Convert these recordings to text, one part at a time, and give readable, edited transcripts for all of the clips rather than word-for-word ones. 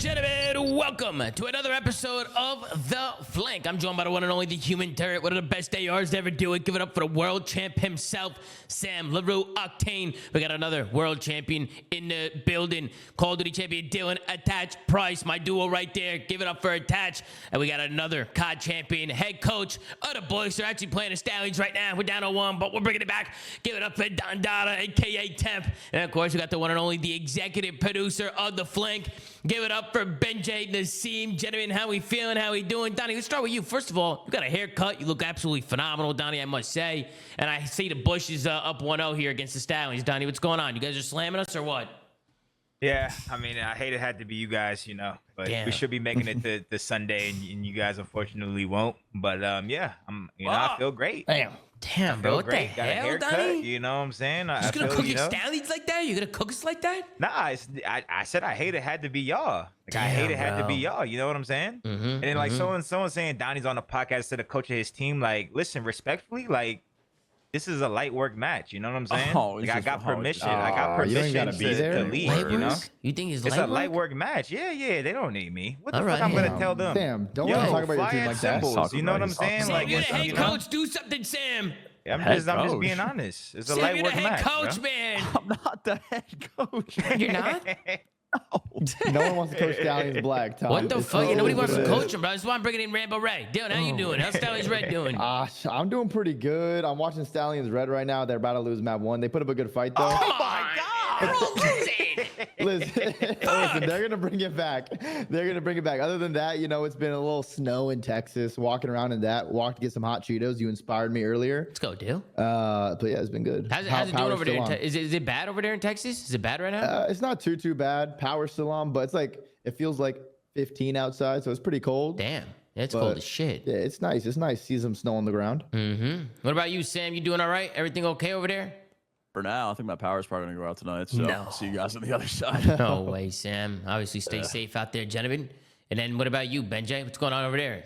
gentlemen, welcome to another episode of The Flank. I'm joined by the one and only the human turret, one of the best ARs to ever do it. Give it up for the world champ himself, Sam LaRue Octane. We got another world champion in the building, Call of Duty champion Dylan Attach Price, my duo right there. Give it up for Attach. And we got another COD champion, head coach of the boys. They're actually playing the Stallions right now. We're down to 1, but we're bringing it back. Give it up for Don Dada, aka Temp. And of course, we got the one and only the executive producer of The Flank. Give it up for Benjay Nassim. Gentlemen, how we feeling? How we doing? Donnie, let's start with you. First of all, you got a haircut. You look absolutely phenomenal, Donnie, I must say. And I see the Bush is up 1-0 here against the Stallions. Donnie, what's going on? You guys are slamming us or what? Yeah, I mean, I hate it had to be you guys, you know, but we should be making it to the Sunday, and you guys unfortunately won't. But yeah, I feel great. Damn, bro, what great. the Got hell, a haircut, Donnie? you know what I'm saying? You just gonna cook your Stallions like that? You gonna cook us like that? Nah, I said I hate it had to be y'all. Like, I hate it had to be y'all. You know what I'm saying? And then like someone saying Donnie's on the podcast to the coach of his team. Like, listen, respectfully, like, this is a light work match. You know what I'm saying? Like, I got permission. I got permission to leave. You know? You think it's a light work match? Yeah. They don't need me. What the fuck I'm gonna tell them? Sam, don't want to talk about your team like that. You know what I'm saying? Sam, Like, you're the head coach. Do something, Sam. I'm just being honest. It's a light work match. Sam, you're the head coach, man. I'm not the head coach. You're not? No one wants to coach Stallions black, Tom. What the fuck? Nobody wants to coach him, bro. That's why I'm bringing in Rambo Ray. Dylan, how you doing? How's Stallions Red doing? I'm doing pretty good. I'm watching Stallions Red right now. They're about to lose map 1. They put up a good fight, though. Oh, my God. Listen, they're going to bring it back. They're going to bring it back. Other than that, you know, it's been a little snow in Texas. Walking around in that. Walked to get some hot Cheetos. You inspired me earlier. Let's go, Dill. But yeah, it's been good. How's it doing over there? Is it bad over there in Texas? Is it bad right now? It's not too bad. Power's still on, but it's like, it feels like 15 outside, so it's pretty cold. Damn. It's cold as shit. Yeah, it's nice. It's nice to see some snow on the ground. What about you, Sam? You doing all right? Everything okay over there? For now, I think my power's probably gonna go out tonight. So I'll see you guys on the other side. No way, Sam. Obviously, stay safe out there, gentlemen. And then what about you, Benjay? What's going on over there?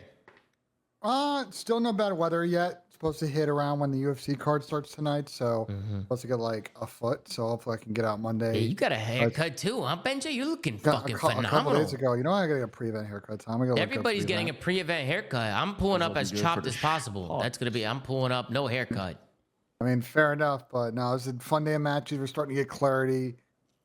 Still no bad weather yet. Supposed to hit around when the UFC card starts tonight, so supposed to get like a foot. So hopefully I can get out Monday. Hey, you got a haircut too, huh, Benjay? You're looking fucking phenomenal. A couple days ago, you know, I gotta get a pre-event haircut. Tom. Everybody's getting a pre-event haircut. I'm pulling up as chopped as possible. That's gonna be. I'm pulling up no haircut. I mean, fair enough, but no, it's a fun day of matches. We're starting to get clarity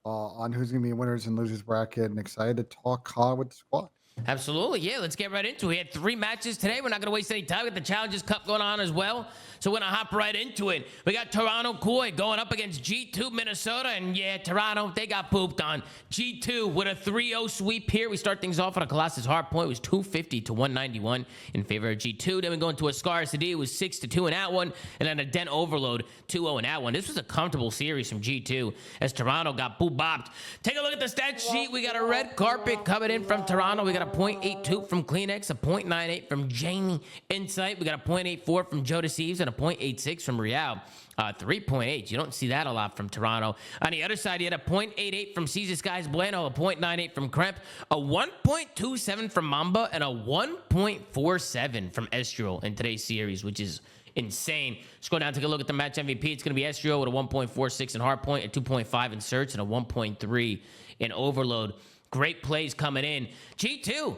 on who's gonna be winners and losers bracket, and excited to talk COD with the squad. Absolutely, yeah. Let's get right into it. We had 3 matches today. We're not going to waste any time. We got the Challenges Cup going on as well. So we're going to hop right into it. We got Toronto Koi going up against G2 Minnesota. And yeah, Toronto, they got pooped on. G2 with a 3-0 sweep here. We start things off on a Colossus hard point. It was 250 to 191 in favor of G2. Then we go into a Scar CD. It was 6-2 in that one. And then a Den Overload 2-0 in that one. This was a comfortable series from G2 as Toronto got boop-bopped. Take a look at the stat sheet. We got a red carpet coming in from Toronto. We got a 0.82 from Kleenex, a 0.98 from Jamie Insight. We got a 0.84 from Joe Deceives and a 0.86 from Riyadh. 3.8. You don't see that a lot from Toronto. On the other side, you had a 0.88 from Caesar Skies Bueno, a 0.98 from Kremp, a 1.27 from Mamba, and a 1.47 from Estriel in today's series, which is insane. Let's go down and take a look at the match MVP. It's going to be Estriel with a 1.46 in hardpoint, a 2.5 in search, and a 1.3 in overload. Great plays coming in. G2,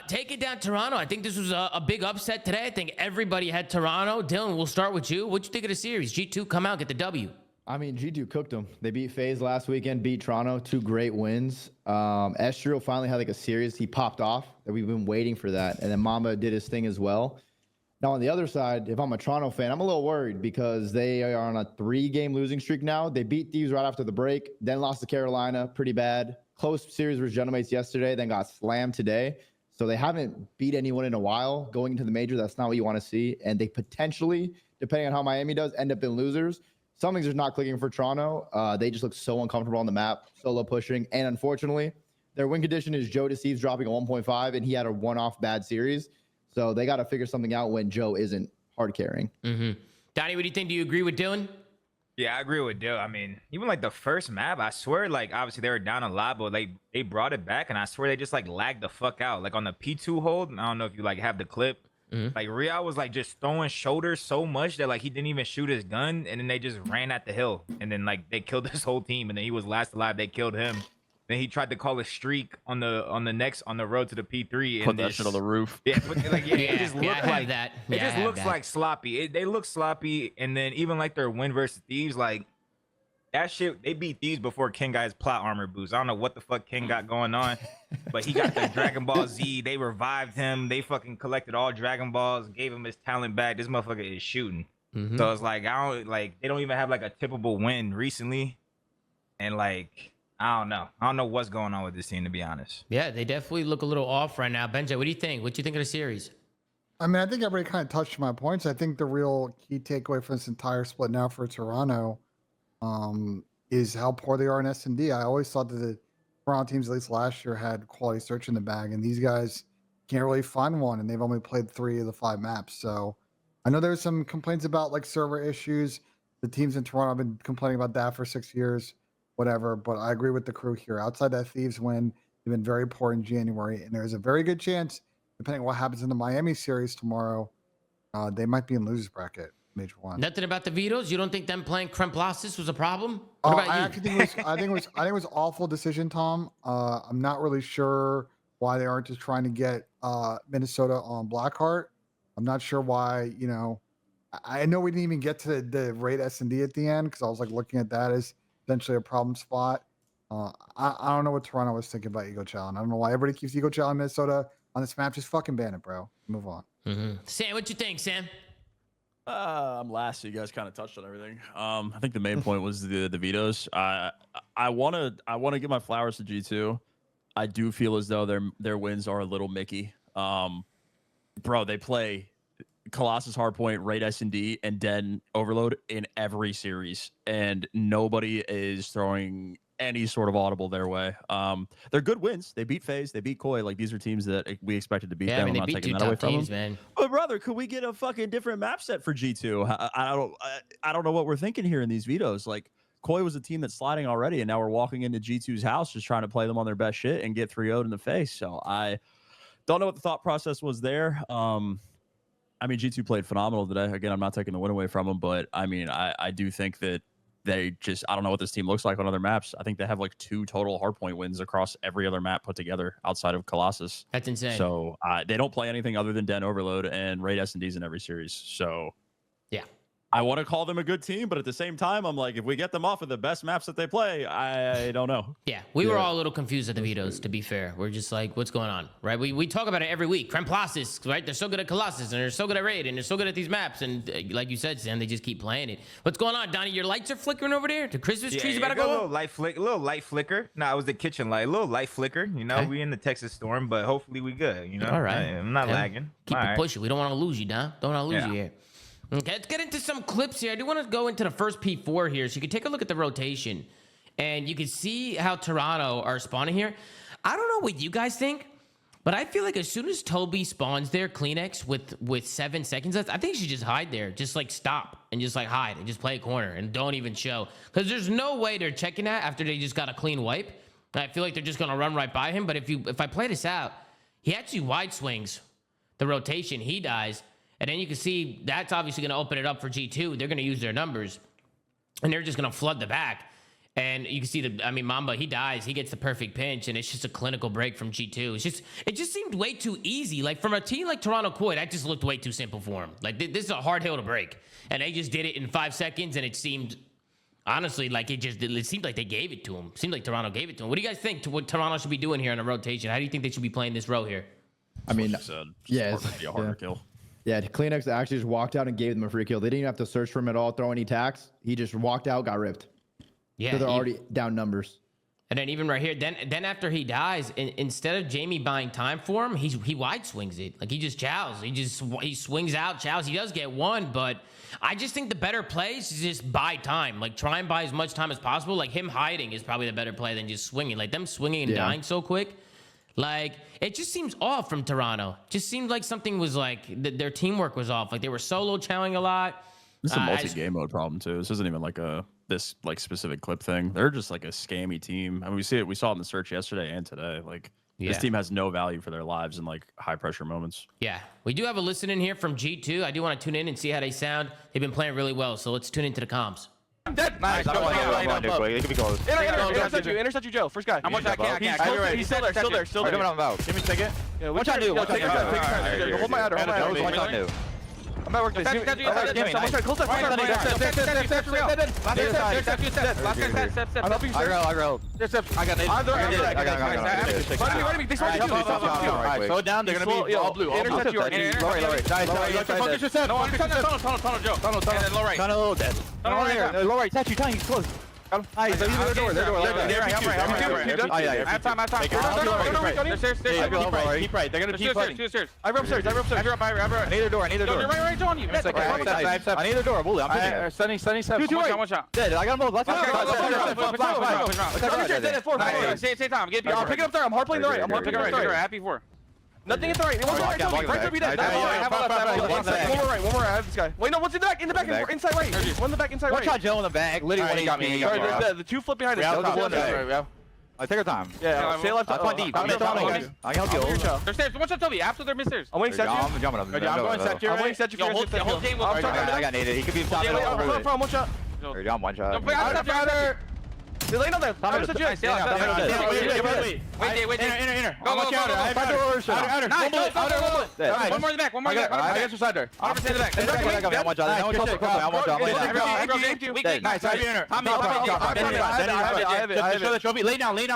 taking down Toronto. I think this was a big upset today. I think everybody had Toronto. Dylan, we'll start with you. What'd you think of the series? G2 come out, get the W. I mean, G2 cooked them. They beat FaZe last weekend, beat Toronto. 2 great wins. Estriel finally had like a series. He popped off. We've been waiting for that. And then Mamba did his thing as well. Now, on the other side, if I'm a Toronto fan, I'm a little worried because they are on a 3-game losing streak now. They beat Thieves right after the break, then lost to Carolina pretty bad. Close series versus Genomates yesterday, then got slammed today. So they haven't beat anyone in a while going into the major. That's not what you want to see. And they potentially, depending on how Miami does, end up in losers. Something's just not clicking for Toronto. They just look so uncomfortable on the map, solo pushing. And unfortunately, their win condition is Joe Deceives dropping a 1.5, and he had a one-off bad series. So they got to figure something out when Joe isn't hard carrying. Donnie, what do you think? Do you agree with Dylan? Yeah, I agree with Dill. I mean, even like the first map, I swear, like obviously they were down a lot, but like they brought it back, and I swear they just like lagged the fuck out. Like on the P2 hold, I don't know if you like have the clip. Like Riyadh was like just throwing shoulders so much that like he didn't even shoot his gun, and then they just ran at the hill, and then like they killed this whole team, and then he was last alive. They killed him, Then he tried to call a streak on the road to the P3 Put and that shit on the roof. Yeah, but like it just I looked have like that. it Yeah, I just have looks that. like sloppy. They look sloppy, and then even like their win versus Thieves, like that shit. They beat Thieves before King got his plot armor boost. I don't know what the fuck King got going on, but he got the Dragon Ball Z. They revived him. They fucking collected all Dragon Balls, gave him his talent back. This motherfucker is shooting. So it's like they don't even have like a typical win recently, and like. I don't know what's going on with this team, to be honest. Yeah, they definitely look a little off right now. Benja, what do you think? What do you think of the series? I mean, I think everybody kind of touched my points. I think the real key takeaway from this entire split now for Toronto is how poor they are in S&D. I always thought that the Toronto teams, at least last year, had quality search in the bag, and these guys can't really find one, and they've only played 3 of the 5 maps. So I know there's some complaints about like server issues. The teams in Toronto have been complaining about that for 6 years. Whatever, but I agree with the crew here. Outside that Thieves win, they've been very poor in January, and there's a very good chance, depending on what happens in the Miami series tomorrow, they might be in losers bracket, Major 1. Nothing about the vetoes? You don't think them playing Kremplastis was a problem? What about I you? actually think I think it was awful decision, Tom. I'm not really sure why they aren't just trying to get Minnesota on Blackheart. I'm not sure why. I know we didn't even get to the raid S&D at the end because I was like looking at that as potentially a problem spot. I don't know what Toronto was thinking about Ego Challenge. I don't know why everybody keeps Ego Challenge Minnesota on this map. Just fucking ban it, bro. Move on. Sam, what you think, Sam? I'm last, so you guys kind of touched on everything. I think the main point was the vetoes. I wanna give my flowers to G2. I do feel as though their wins are a little Mickey. Bro, they play Colossus Hardpoint, Raid S&D, and Den Overload in every series, and nobody is throwing any sort of audible their way. They're good wins. They beat FaZe, they beat Koi. Like, these are teams that we expected to beat them. I mean, I'm they not beat taking 2 that away top from teams, them. man. But brother, could we get a fucking different map set for G2? I don't know what we're thinking here in these vetoes. Like, Koi was a team that's sliding already, and now we're walking into G2's house just trying to play them on their best shit and get 3-0'd in the face. So I don't know what the thought process was there. I mean, G2 played phenomenal today. Again, I'm not taking the win away from them, but I mean, I do think that they just, I don't know what this team looks like on other maps. I think they have like 2 total hardpoint wins across every other map put together outside of Colossus. That's insane. So they don't play anything other than Den Overload and Raid S&Ds in every series. So Yeah. I want to call them a good team, but at the same time, I'm like, if we get them off of the best maps that they play, I don't know. Yeah, we were all a little confused at the vetoes, to be fair. We're just like, what's going on, right? We talk about it every week. Kremplastis, right? They're so good at Colossus, and they're so good at Raid, and they're so good at these maps. And like you said, Sam, they just keep playing it. What's going on, Donnie? Your lights are flickering over there? The Christmas trees about to go a up? little light flicker. Nah, it was the kitchen light. A little light flicker. Okay. We in the Texas storm, but hopefully we good. All right. I'm not lagging. Keep All it right. pushing. We don't want to lose you, Don. Don't want to lose Yeah. you here. Okay, let's get into some clips here. I do want to go into the first P4 here, so you can take a look at the rotation, and you can see how Toronto are spawning here. I don't know what you guys think, but I feel like as soon as Toby spawns there, Kleenex with 7 seconds left, I think he should just hide there, just like stop and just like hide and just play a corner and don't even show, because there's no way they're checking that after they just got a clean wipe. I feel like they're just gonna run right by him. But if I play this out, he actually wide swings the rotation, he dies. And then you can see that's obviously going to open it up for G2. They're going to use their numbers, and they're just going to flood the back. And you can see Mamba, he dies. He gets the perfect pinch, and it's just a clinical break from G2. It just seemed way too easy. Like, from a team like Toronto Koi, that just looked way too simple for him. Like, this is a hard hill to break. And they just did it in 5 seconds, and it seemed, honestly, like it seemed like they gave it to him. It seemed like Toronto gave it to him. What do you guys think to what Toronto should be doing here in a rotation? How do you think they should be playing this row here? I mean, Yeah, it's be a harder kill. Yeah, Kleenex actually just walked out and gave them a free kill. They didn't even have to search for him at all, throw any tax. He just walked out, got ripped. Yeah, So they're already down numbers. And then even right here, then after he dies, instead of Jamie buying time for him, he wide swings it. Like, he just chows. He swings out, chows. He does get one, but I just think the better play is to just buy time. Like, try and buy as much time as possible. Like, him hiding is probably the better play than just swinging. Like, them swinging and dying so quick. Like, it just seems off from Toronto. Just seemed like something was like, their teamwork was off. Like, they were solo chowing a lot. This is a multi-game mode problem too. This isn't even like this like specific clip thing. They're just like a scammy team. I mean, we saw it in the search yesterday and today. Like, this team has no value for their lives in like high pressure moments. Yeah, we do have a listen in here from G2. I do want to tune in and see how they sound. They've been playing really well, so let's tune into the comms. dead. Nice. I don't want to do quick. It could be close. Intercept you, Joe. First guy. I'm watching. I can't. He's still there. Give me about. Give me a second. Watch out, dude. Watch out. Hold my header. Watch out, dude. I'm at work. Close that. I'm helping you. I roll. I got it. Slow down. They're gonna be all blue. Intercept you. Low right. Tunnel dead. Low right. Touch you. Tiny. Close. Nice. They're door. I'm right. I have time. Keep right. They're gonna keep fighting. I run upstairs. I need a door. Right on you. I need a door. Bully. I'm pitching. Sunny. One shot. Dead. I got him both. Let's go. Same time. I'm picking up there. I'm hard playing the right. I'm hard picking up the right. Happy for. Nothing at the right. One more right. One more. I have this guy. Wait, no. What's in the back? Inside right. One in the back. Inside right. One shot Joe in the back. Literally got me. The two flip behind us. I take our time. Yeah. Stay left. I deep. I can help you. There's stairs. One shot Toby. After they're mid stairs. I'm waiting. I'm jumping up. I'm going secure. I'm waiting secure. The whole game will. I got naded. He could be top. From one shot. I'm one shot. They're laying on there. Wait. Inner. Go. Nice. One more in the back. I got your side there. 100% in the back. Nice. Lay down. They're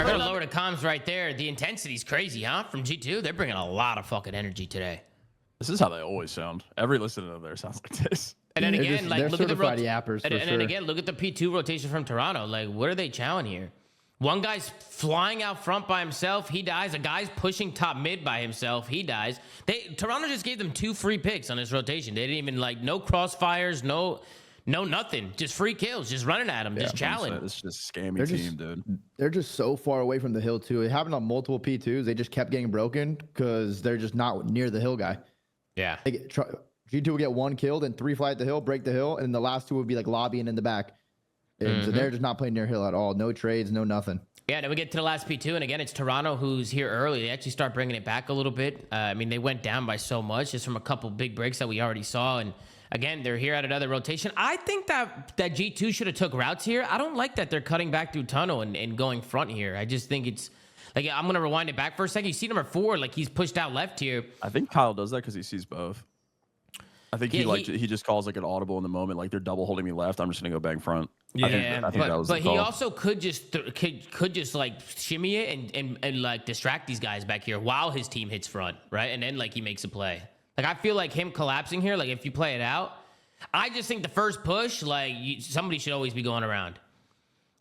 gonna lower the comms right there. The intensity's crazy, huh? From G2, they're bringing a lot of fucking energy today. This is how they always sound. Every listener of theirs sounds like this. And then again, like look at the yappers. And then again, look at the P2 rotation from Toronto. Like, what are they chowing here? One guy's flying out front by himself. He dies. A guy's pushing top mid by himself. He dies. Toronto just gave them 2 free picks on this rotation. They didn't even no crossfires, no nothing. Just free kills. Just running at them. Just chowing. It's just a scammy team, dude. They're just so far away from the hill too. It happened on multiple P2s. They just kept getting broken because they're just not near the hill guy. Yeah. G2 will get 1 kill, then 3 fly at the hill, break the hill, and the last 2 would be like lobbying in the back. And so they're just not playing near hill at all. No trades, no nothing. Yeah, then we get to the last P2, and again, it's Toronto who's here early. They actually start bringing it back a little bit. I mean, they went down by so much just from a couple big breaks that we already saw. And again, they're here at another rotation. I think that G2 should have took routes here. I don't like that they're cutting back through tunnel and going front here. I just think it's... Like, I'm going to rewind it back for a second. You see number 4, like, he's pushed out left here. I think Kyle does that because he sees both. I think he just calls like an audible in the moment, like they're double holding me left. I'm just gonna go bang front. Yeah, I think that was but the call. he also could just like shimmy it and like distract these guys back here while his team hits front, right? And then like he makes a play. Like I feel like him collapsing here. Like if you play it out, I just think the first push, like somebody should always be going around.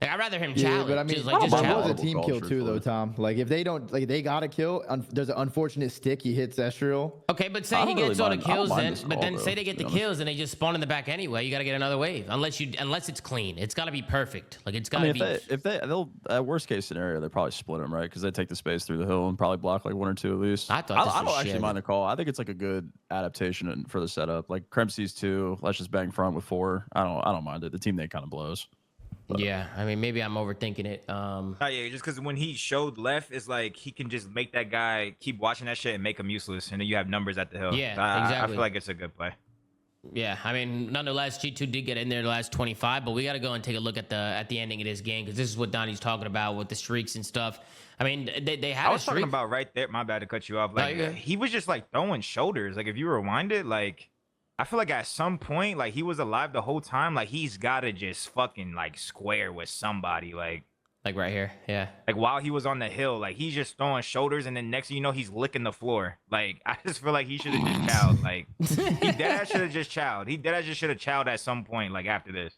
Like I'd rather him challenge. But I mean, just that was challenge. a team kill too, though, Tom. Like if they don't, like they got a kill. There's an unfortunate stick. He hits Estriel. Okay, but say he gets all the kills, then say they get the kills and they just spawn in the back anyway. You got to get another wave, unless it's clean. It's got to be perfect. Like it's got to be. If they'll at worst case scenario, they probably split them, right? Because they take the space through the hill and probably block like 1 or 2 at least. I don't actually mind the call. I think it's like a good adaptation for the setup. Like Kremp sees 2. Let's just bang front with 4. I don't mind it. The team kind of blows. But. Yeah, I mean, maybe I'm overthinking it. Yeah, just because when he showed left, it's like he can just make that guy keep watching that shit and make him useless, and then you have numbers at the hill. Yeah, exactly. I feel like it's a good play. Yeah, I mean, nonetheless, G2 did get in there the last 25, but we got to go and take a look at the ending of this game because this is what Donnie's talking about with the streaks and stuff. I mean, they had. I was talking about right there. My bad to cut you off. Like he was just like throwing shoulders. Like if you rewind it, like. I feel like at some point, like he was alive the whole time. Like he's got to just fucking like square with somebody. Like right here. Yeah. Like while he was on the hill, like he's just throwing shoulders. And then next thing you know, he's licking the floor. Like I just feel like he should have just chowed. Like he dead should have just chowed. He dead just should have chowed at some point, like after this.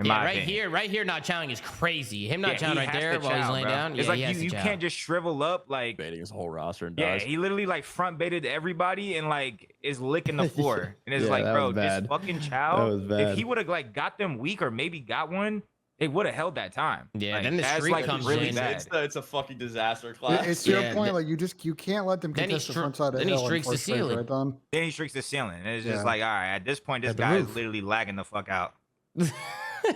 Yeah, right here, not chowing is crazy. Him not chowing right there while he's laying down. It's like you can't just shrivel up like baiting his whole roster and dies. He literally like front baited everybody and like is licking the floor. And it's like, bro, just fucking chow. If he would have like got them weak or maybe got one, they would have held that time. Yeah, like, then the streak comes really in. Bad. It's a fucking disaster class. It's your point. Like you can't let them contest the front side of the hill. Then he streaks the ceiling. Right, Don? Then he streaks the ceiling. And it's just like, all right, at this point, this guy is literally lagging the fuck out.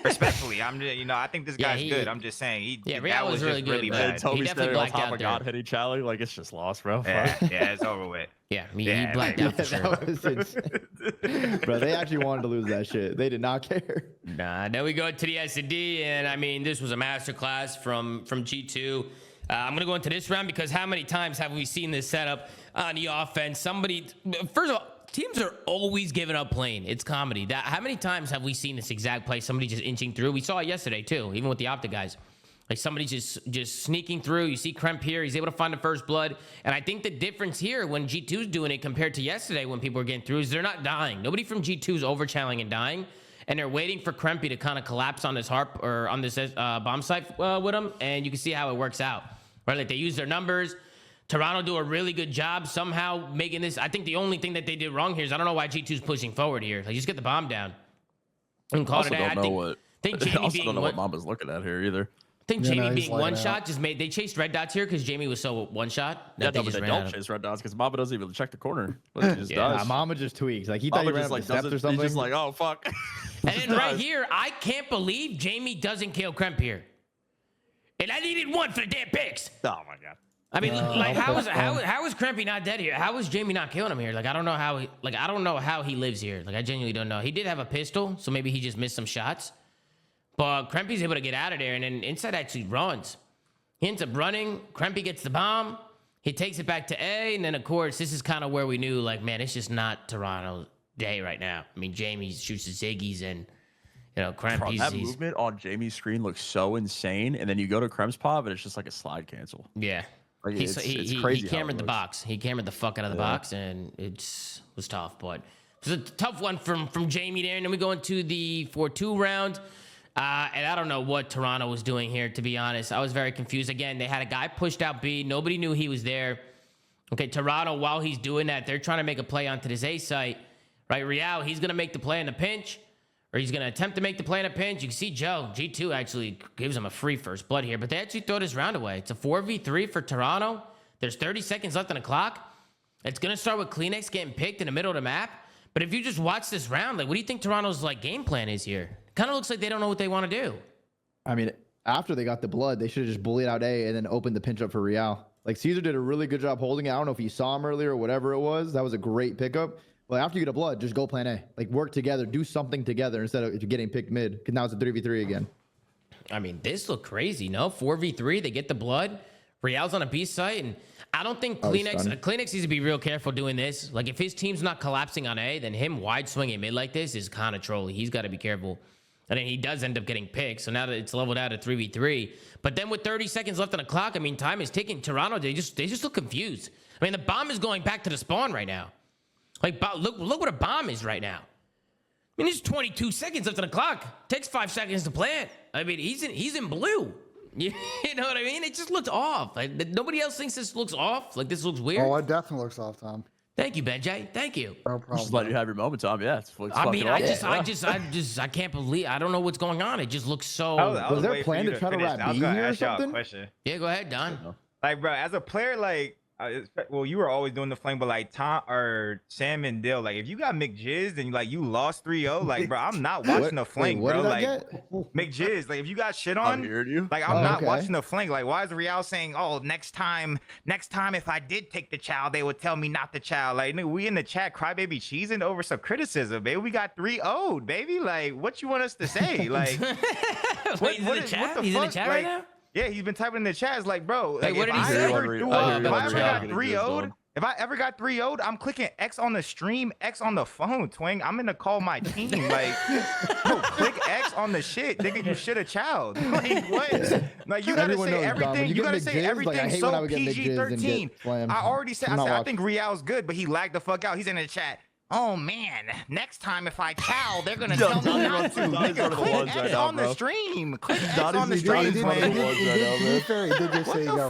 Respectfully, I'm just, I think this Yeah, guy's good. I'm just saying, Yeah, that Riyadh was really just good, really but bad. he Toby definitely standing on blacked top out of there. God hitting Charlie, like it's just lost, bro. Yeah, it's over with. Yeah, he Yeah, blacked like- out for sure. That was insane. Bro, they actually wanted to lose that shit. They did not care. Nah, then we go to the S&D, and I mean, this was a masterclass from G2. I'm gonna go into this round because how many times have we seen this setup on the offense? First of all, teams are always giving up playing. It's comedy. How many times have we seen this exact play? Somebody just inching through. We saw it yesterday too, even with the Optic guys. Like somebody just sneaking through. You see Kremp here. He's able to find the first blood. And I think the difference here when G2's doing it compared to yesterday when people were getting through is they're not dying. Nobody from G2 is over-channeling and dying. And they're waiting for Krempy to kind of collapse on this harp or on this bomb site with him. And you can see how it works out. Right? Like they use their numbers. Toronto do a really good job somehow making this. I think the only thing that they did wrong here is I don't know why G2's pushing forward here. Like just get the bomb down and call it a day. I think Jamie also being don't know what Mamba's looking at here either. I think Yeah, Jamie no, he's being lighting one out. shot they chased red dots here because Jamie was so one shot. Yeah, That they no, but just they ran don't out of- chase red dots because Mamba doesn't even check the corner. But he just Yeah, does. Mama just tweaks. Like he thought he Mamba ran just up like the steps does or it. something. He's just like, oh fuck. And then right here, I can't believe Jamie doesn't kill Kremp here. And I needed one for the damn picks. Oh my god. I mean, like how is Krempy not dead here? How is Jamie not killing him here? Like I don't know how he lives here. Like I genuinely don't know. He did have a pistol, so maybe he just missed some shots. But Krempy's able to get out of there, and then Inside actually runs. He ends up running. Krempy gets the bomb. He takes it back to A, and then of course this is kind of where we knew, like, man, it's just not Toronto's day right now. I mean, Jamie shoots the Ziggies, and Bro, Krempy's that movement on Jamie's screen looks so insane, and then you go to Krem's pop, and it's just like a slide cancel. yeah. Like, He it's crazy. He how it cameraed the looks. box. He cameraed the fuck out of the box, and it was tough. But it was a tough one from Jamie there. And then we go into the 4-2 round. And I don't know what Toronto was doing here, to be honest. I was very confused. Again, they had a guy pushed out B. Nobody knew he was there. Okay, Toronto, while he's doing that, they're trying to make a play onto this A site. Right, Riyadh, he's going to make the play in the pinch. Or he's going to attempt to make the play in a pinch. You can see Joe, G2 actually gives him a free first blood here. But they actually throw this round away. It's a 4v3 for Toronto. There's 30 seconds left on the clock. It's going to start with Kleenex getting picked in the middle of the map. But if you just watch this round, like, what do you think Toronto's, like, game plan is here? Kind of looks like they don't know what they want to do. I mean, after they got the blood, they should have just bullied out A and then opened the pinch up for Riyadh. Like Caesar did a really good job holding it. I don't know if you saw him earlier or whatever it was. That was a great pickup. Well, after you get a blood, just go plan A. Like work together, do something together instead of getting picked mid. Because now it's a 3v3 again. I mean, this looked crazy, no? 4v3, they get the blood. Riyadh's on a B site, and I don't think Kleenex needs to be real careful doing this. Like, if his team's not collapsing on A, then him wide swinging mid like this is kind of trolly. He's got to be careful. And then he does end up getting picked, so now that it's leveled out at 3v3. But then with 30 seconds left on the clock, I mean, time is ticking. Toronto, they just look confused. I mean, the bomb is going back to the spawn right now. Like, look what a bomb is right now. I mean, there's 22 seconds left on the clock. Takes 5 seconds to plant. I mean, he's in blue. You know what I mean? It just looks off. Like, nobody else thinks this looks off. Like, this looks weird. Oh, it definitely looks off, Tom. Thank you, Benjay. Thank you. No problem. Just let you have your moment, Tom. Yeah, it's I mean, fucking I can't believe. I don't know what's going on. It just looks so. Was there a plan to try to wrap B here or something? Yeah, go ahead, Don. Like, bro, as a player, like, well, you were always doing the flame, but like Tom or Sam and Dill, like, if you got McJizz and like you lost 3-0, like, bro, I'm not watching the flank, what bro. did I Like, get? McJizz, like, if you got shit I'm on, hearing you. like, I'm not okay. watching the flank. Like, why is Riyadh saying, oh, next time, if I did take the child, they would tell me not the child? Like, nigga, we in the chat, crybaby cheesing over some criticism, baby. We got 3-0'd, baby. Like, what you want us to say? Like, Wait, he's in the chat? He's in the chat right now? Yeah, he's been typing in the chat. It's like, bro, Hey, like, what if did he I say? ever got Riyadh 3-0'd, if I ever got 3-0'd, I'm clicking X on the stream, X on the phone, twing. I'm gonna call my team. Like, bro, click X on the shit, nigga. You should have child. Like, what? Like, you gotta Everyone say knows, Dom, when everything. you You get gotta McJizz, say like, I everything hate when I so would get McJizz and PG-13. get slammed. I already said. I'm I not said I watching. think Rial's good, but he lagged the fuck out. He's in the chat. Oh man, next time if I chow, they're gonna tell me not to. Nigga, click X on the stream. Click X on the stream, He did, man. to be fair, he did just say he What the got fuck?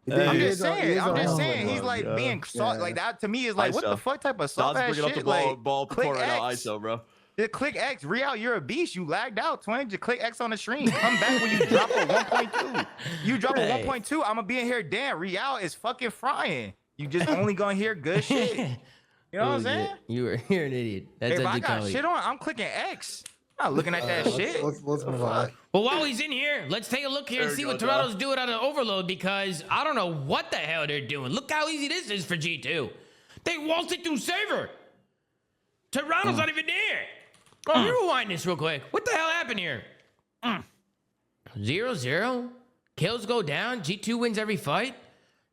run. I'm He just is on- he saying. is I'm on just one saying. line. He's like yeah. being soft. Yeah. Like that to me is like, what ISO. the fuck type of Don's soft ass bringing up shit? the Like, ball click court right now, X. ISO, bro. Yeah, click X. Real, you're a beast. You lagged out, twin. Just click X on the stream. Come back when you drop a 1.2. You drop a Hey. 1.2. I'm gonna be in here. Damn, Real is fucking frying. You just only gonna hear good shit. You know what I'm saying? You're an idiot. That's If I actually got comedy. shit on, I'm clicking X. Not looking at that shit. Let's move on. Well, while he's in here, let's take a look here and see what Toronto's doing out of Overload, because I don't know what the hell they're doing. Look how easy this is for G2. They waltzed it through server. Toronto's not even there. Oh, you rewind this real quick. What the hell happened here? 0-0. Kills go down. G2 wins every fight.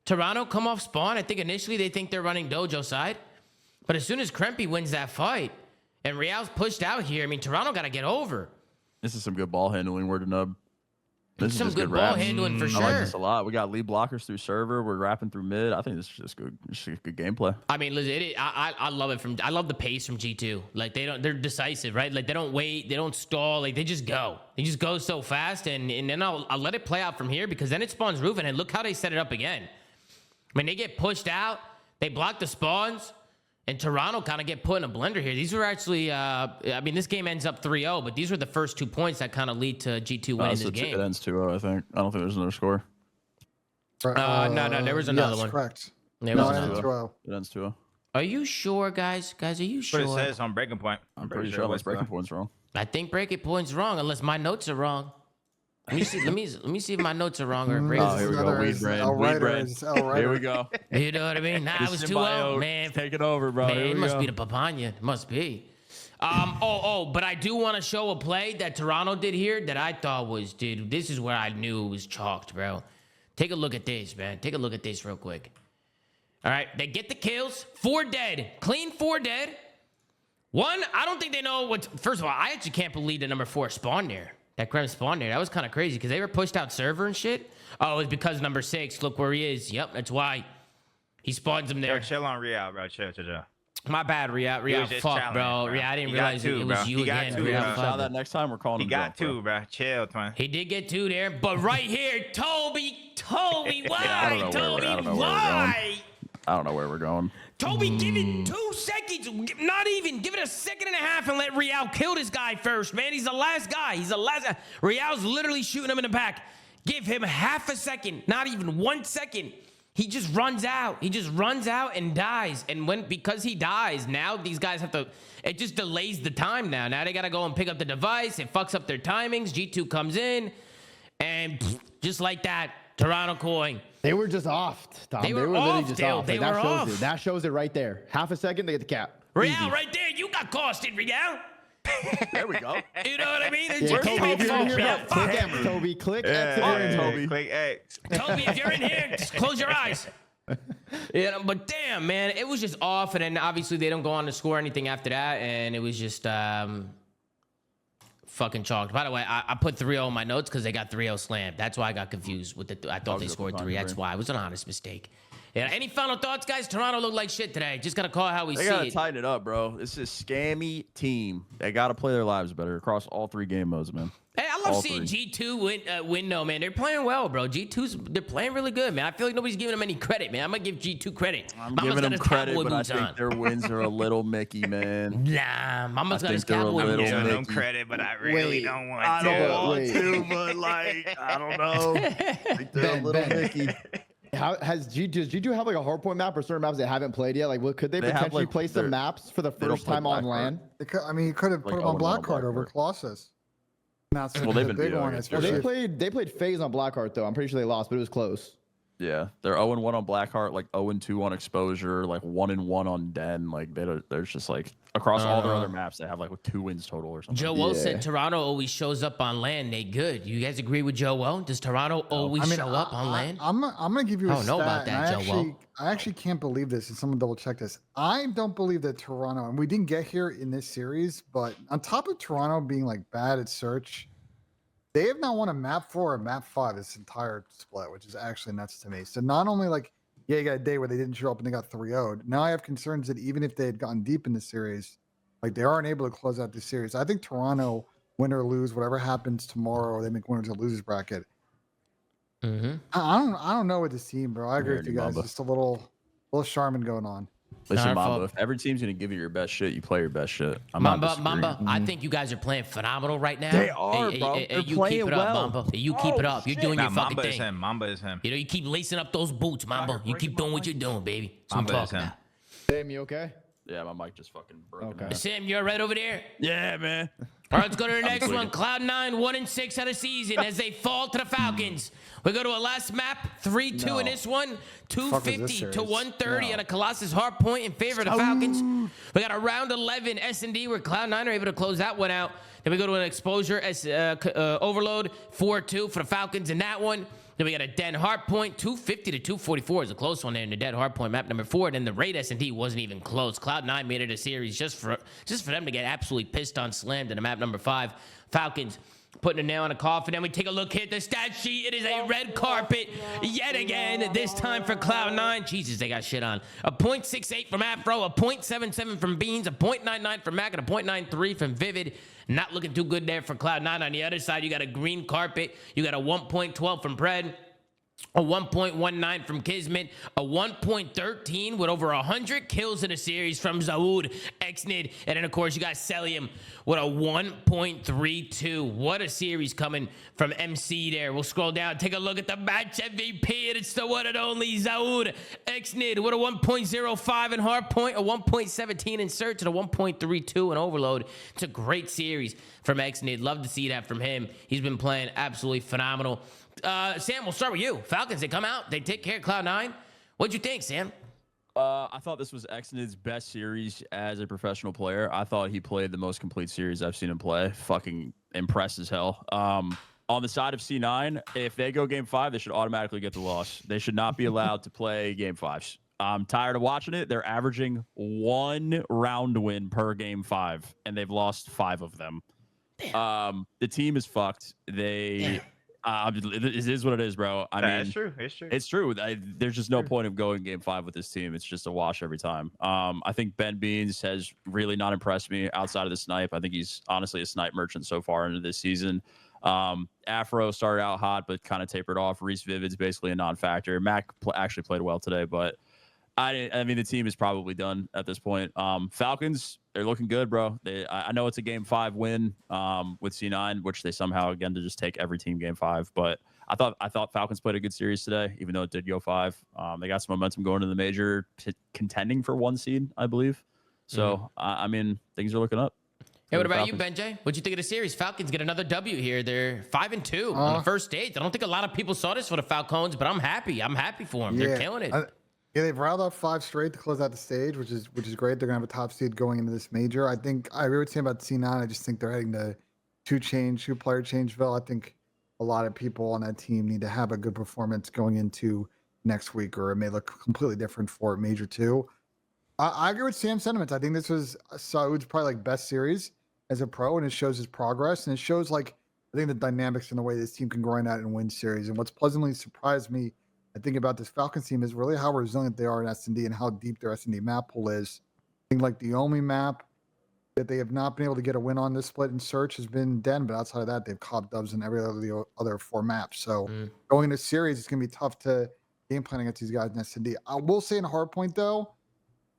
Toronto come off spawn. I think initially they think they're running Dojo side. But as soon as Krempy wins that fight and Riyadh's pushed out here, I mean, Toronto got to get over. This is some good ball handling. Word to nub. This is Some just good ball raps. handling for I sure. like this a lot. We got lead blockers through server. We're rapping through mid. I think this is just good. Just good gameplay. I mean, listen, I love it I love the pace from G2. Like they're decisive, right? Like they don't wait, they don't stall, like they just go. They just go so fast, and then I'll let it play out from here, because then it spawns roof, and look how they set it up again. I mean, they get pushed out, they block the spawns, and Toronto kind of get put in a blender here. These were actually, I mean, this game ends up 3-0, but these were the first 2 points that kind of lead to G2 winning this game. It ends 2-0, I think. I don't think there's another score. No, there was another one. Correct. There was No, another it's one. 2-0. It ends 2-0. Are you sure, guys? Guys, are you That's what sure? it says on Breaking Point. I'm pretty sure unless breaking point's wrong. I think breaking point's wrong, unless my notes are wrong. Let me see. let me see if my notes are wrong or if Oh, here we go. Weed brain. Weed brain. Here we go. you know what I mean? Nah, I was too old, man. Take it over, bro. Man, Here it we must go. be the papaya. It must be. But I do want to show a play that Toronto did here that I thought was, dude, this is where I knew it was chalked, bro. Take a look at this, man. Take a look at this real quick. All right, they get the kills. 4 dead. Clean 4 dead. 1, I don't think they know what. First of all, I actually can't believe the number 4 spawned there. That Krem spawned there. That was kind of crazy because they were pushed out server and shit. Oh, it was because number 6. Look where he is. Yep, that's why. He spawns him there. Yo, chill on Riyadh, bro. Chill. My bad, Riyadh. was Riyadh, just fuck, challenging, bro. bro. Riyadh, I didn't He got realize two, it bro. was you He got again. two, Riyadh, bro. fuck. Shout that next time we're calling He him got drunk, 2, bro. Chill, twin. He did get 2 there, but right here, Toby, why? I don't know where we're Why? I don't know where we're going. Toby, give it 2 seconds. Not even. Give it a second and a half and let Riyadh kill this guy first, man. He's the last guy. He's the last guy. Riyadh's literally shooting him in the back. Give him half a second. Not even 1 second. He just runs out. He just runs out and dies. And because he dies, now these guys have to. It just delays the time now. Now they got to go and pick up the device. It fucks up their timings. G2 comes in. And just like that, Toronto coin. They were just off, Tom. They were literally off, just Dale. off. They Like, were that shows off. it. That shows it right there. Half a second, they get the cap. Riyadh, right there. You got costed, Riyadh. There we go. You know what I mean? It's Yeah, your Toby, teammate's if you're in fault, here, Riyadh. click Fuck. X, Toby. Click X Yeah, if you're in here. Toby. Click X. Toby, if you're in here, just close your eyes. You know, but damn, man, it was just off, and then obviously they don't go on to score anything after that, and it was just fucking chalked. By the way, I put 3-0 in my notes because they got 3-0 slammed. That's why I got confused with the. I thought they scored 3. That's why it was an honest mistake. Yeah. Any final thoughts, guys? Toronto looked like shit today. Just gotta call it how we They see gotta it. tighten it up, bro. This is a scammy team. They gotta play their lives better across all 3 game modes, man. Hey, I love All seeing 3. G2 win though, man. They're playing well, bro. They're playing really good, man. I feel like nobody's giving them any credit, man. I'm gonna give G2 credit. I'm Mama's giving got them his credit, cowboy but I boots think on. their wins are a little Mickey, man. Nah, Mama's I got his think they're a cowboy little boots Giving on. them Mickey. credit, but I really Wait. don't want I to. don't want Wait. to, but like, I don't know. I think they're a little Mickey. Does G2 have like a hardpoint map or certain maps they haven't played yet? Like, what could they They have, potentially like, play some their- maps for the don't first play time on Blackheart. LAN? I mean, you could have put Like him on 0-1 Black on Card over Blackheart. Colossus. That's Well, the they've been big beat one, against Well, especially. they played FaZe on Blackheart though. I'm pretty sure they lost, but it was close. Yeah, they're 0-1 on Blackheart, like 0-2 on Exposure, like 1-1 on Den. Like there's just like across all their other maps, they have like 2 wins total or something. Joe Woe Yeah. said Toronto always shows up on land. They good. You guys agree with Joe Woe? Does Toronto always show up on land? I'm gonna give you a I don't know stat, about that, and Joe. I actually can't believe this, and someone double check this. I don't believe that Toronto, and we didn't get here in this series, but on top of Toronto being like bad at search, they have not won a map 4 or map 5 this entire split, which is actually nuts to me. So not only like, yeah, you got a day where they didn't show up and they got 3-0'd. Now I have concerns that even if they had gotten deep in the series, like they aren't able to close out the series. I think Toronto, win or lose, whatever happens tomorrow, or they make winners or losers bracket. Mm-hmm. I don't know with this team, bro. I agree with you Already, guys. Mamba. Just a little Charmin going on. Listen, Our Mamba, fault. if every team's gonna give you your best shit, you play your best shit. I'm not Mamba, disagreeing. I think you guys are playing phenomenal right now. They are, Hey, bro. hey, They're you keep playing it up, well. Mamba. You keep it Oh, up. You're shit. doing Nah, your fucking Mamba is thing. him. Mamba is him. You know, you keep lacing up those boots, Mamba. You keep doing what you're doing, baby. That's what I'm Mamba is talking him. about. Sam, you okay? Yeah, my mic just fucking broke. Okay. man. Sam, you're right over there. Yeah, man. All right, let's go to the next one. Cloud9, 1-6 out of season as they fall to the Falcons. We go to a last map, 3-2 in this one, 250 to 130 at a Colossus hard point in favor of the Falcons. We got a round 11 S&D where Cloud9 are able to close that one out. Then we go to an exposure overload, 4-2 for the Falcons in that one. Then we got a dead hard point, 250 to 244 is a close one there in the dead hard point map number 4. Then the raid S&D wasn't even close. Cloud9 made it a series just for them to get absolutely pissed on, slammed in the map number 5. Falcons putting a nail in a coffin. Then we take a look here at the stat sheet. It is a red carpet yet again, this time for Cloud9. Jesus, they got shit on. A .68 from Afro, a .77 from Beans, a .99 from Mac, and a .93 from Vivid. Not looking too good there for Cloud9. On the other side, you got a green carpet. You got a 1.12 from Pred, a 1.19 from Kismet, a 1.13 with over 100 kills in a series from Zawood, Xnid, and then, of course, you got Celium with a 1.32. What a series coming from MC there. We'll scroll down, take a look at the match MVP, and it's the one and only Zawood, Xnid with a 1.05 in Hardpoint, a 1.17 in Search, and a 1.32 in Overload. It's a great series from Xnid. Love to see that from him. He's been playing absolutely phenomenal. Sam, we'll start with you. Falcons, they come out, they take care of Cloud9. What'd you think, Sam? I thought this was Xnid's best series as a professional player. I thought he played the most complete series I've seen him play. Fucking impressed as hell. On the side of C9, if they go game 5, they should automatically get the loss. They should not be allowed to play game 5s. I'm tired of watching it. They're averaging 1 round win per game 5, and they've lost 5 of them. The team is fucked. It is what it is, bro. I mean, it's true. It's true. It's true. There's just no point of going game 5 with this team. It's just a wash every time. I think Ben Beans has really not impressed me outside of the snipe. I think he's honestly a snipe merchant so far into this season. Afro started out hot, but kind of tapered off. Reese Vivid's basically a non-factor. Mac actually played well today, but I mean, the team is probably done at this point. Falcons, they're looking good, bro. I know it's a game 5 win with C9, which they somehow again to just take every team game 5. But I thought Falcons played a good series today, even though it did go 5. They got some momentum going to the major, contending for 1 seed, I believe. So I mean, things are looking up. Hey, what about you, Benjay? What'd you think of the series? Falcons get another W here. They're 5-2 on the first stage. I don't think a lot of people saw this for the Falcons, but I'm happy. I'm happy for them. They're killing it. Yeah, they've riled up 5 straight to close out the stage, which is great. They're gonna have a top seed going into this major. I think I agree with you about C9. I just think they're heading to two player changeville. I think a lot of people on that team need to have a good performance going into next week, or it may look completely different for Major 2. I agree with Sam's sentiments. I think this was Saud's probably like best series as a pro, and it shows his progress, and it shows like I think the dynamics in the way this team can grind out and win series. And what's pleasantly surprised me, I think, about this Falcons team is really how resilient they are in S&D and how deep their S&D map pool is. I think like the only map that they have not been able to get a win on this split in Search has been Den, but outside of that, they've copped dubs in every other 4 maps. So going into series, it's going to be tough to game plan against these guys in S&D. I will say in Hardpoint, though,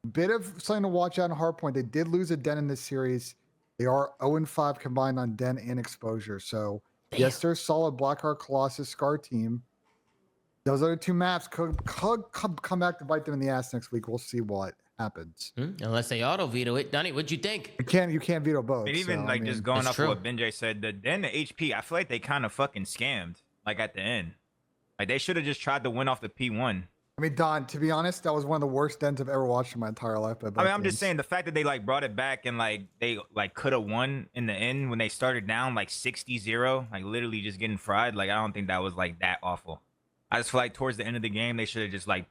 a bit of something to watch out in Hardpoint. They did lose a Den in this series. They are 0-5 combined on Den and Exposure. So, yes, they're a solid Blackheart, Colossus, Scar team. Those other 2 maps could come back to bite them in the ass next week. We'll see what happens. Unless they auto veto it. Donnie, what'd you think? You can't veto both. And even just going off what Benjay said, the HP, I feel like they kind of fucking scammed like at the end. Like they should have just tried to win off the P1. I mean, Don, to be honest, that was one of the worst dens I've ever watched in my entire life. I mean, I'm just saying the fact that they like brought it back and like they like could have won in the end when they started down like 60-0, like literally just getting fried. Like I don't think that was like that awful. I just feel like towards the end of the game they should have just like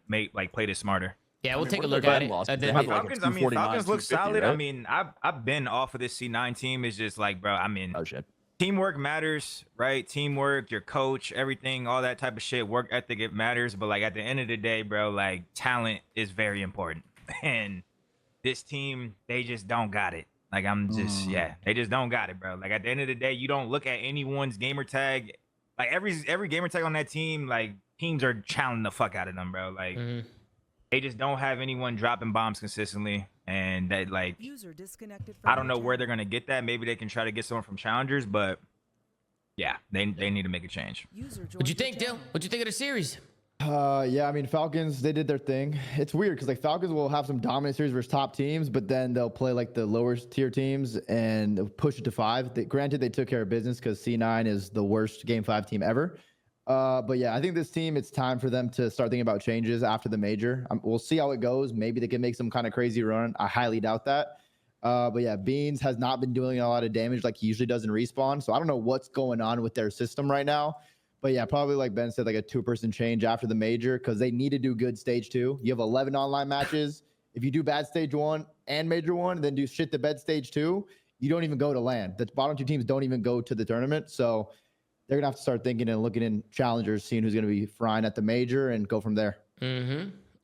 played it smarter. Yeah, we'll take a look at it. Falcons look solid. Right? I mean, I've been off of this C9 team. It's just like, bro, I mean, teamwork matters, right? Teamwork, your coach, everything, all that type of shit. Work ethic, it matters. But like at the end of the day, bro, like talent is very important. And this team, they just don't got it. Like I'm just, they just don't got it, bro. Like at the end of the day, you don't look at anyone's gamer tag. Like every gamer tag on that team, like teams are challenging the fuck out of them, bro. Like they just don't have anyone dropping bombs consistently. And that like, I don't know where they're going to get that. Maybe they can try to get someone from challengers, but yeah, they need to make a change. What'd you think, Dill? What'd you think of the series? Yeah, I mean Falcons, they did their thing. It's weird because like Falcons will have some dominant series versus top teams, but then they'll play like the lower tier teams and they'll push it to 5. Granted, they took care of business because C9 is the worst Game 5 team ever. But yeah, I think this team, it's time for them to start thinking about changes after the major. We'll see how it goes. Maybe they can make some kind of crazy run. I highly doubt that. But yeah, Beans has not been doing a lot of damage like he usually does in Respawn. So I don't know what's going on with their system right now. But yeah, probably like Ben said, like a 2-person change after the major because they need to do good stage 2. You have 11 online matches. If you do bad stage 1 and major 1, then do shit the bed stage 2, you don't even go to land. The bottom 2 teams don't even go to the tournament. So they're gonna have to start thinking and looking in challengers, seeing who's gonna be frying at the major and go from there.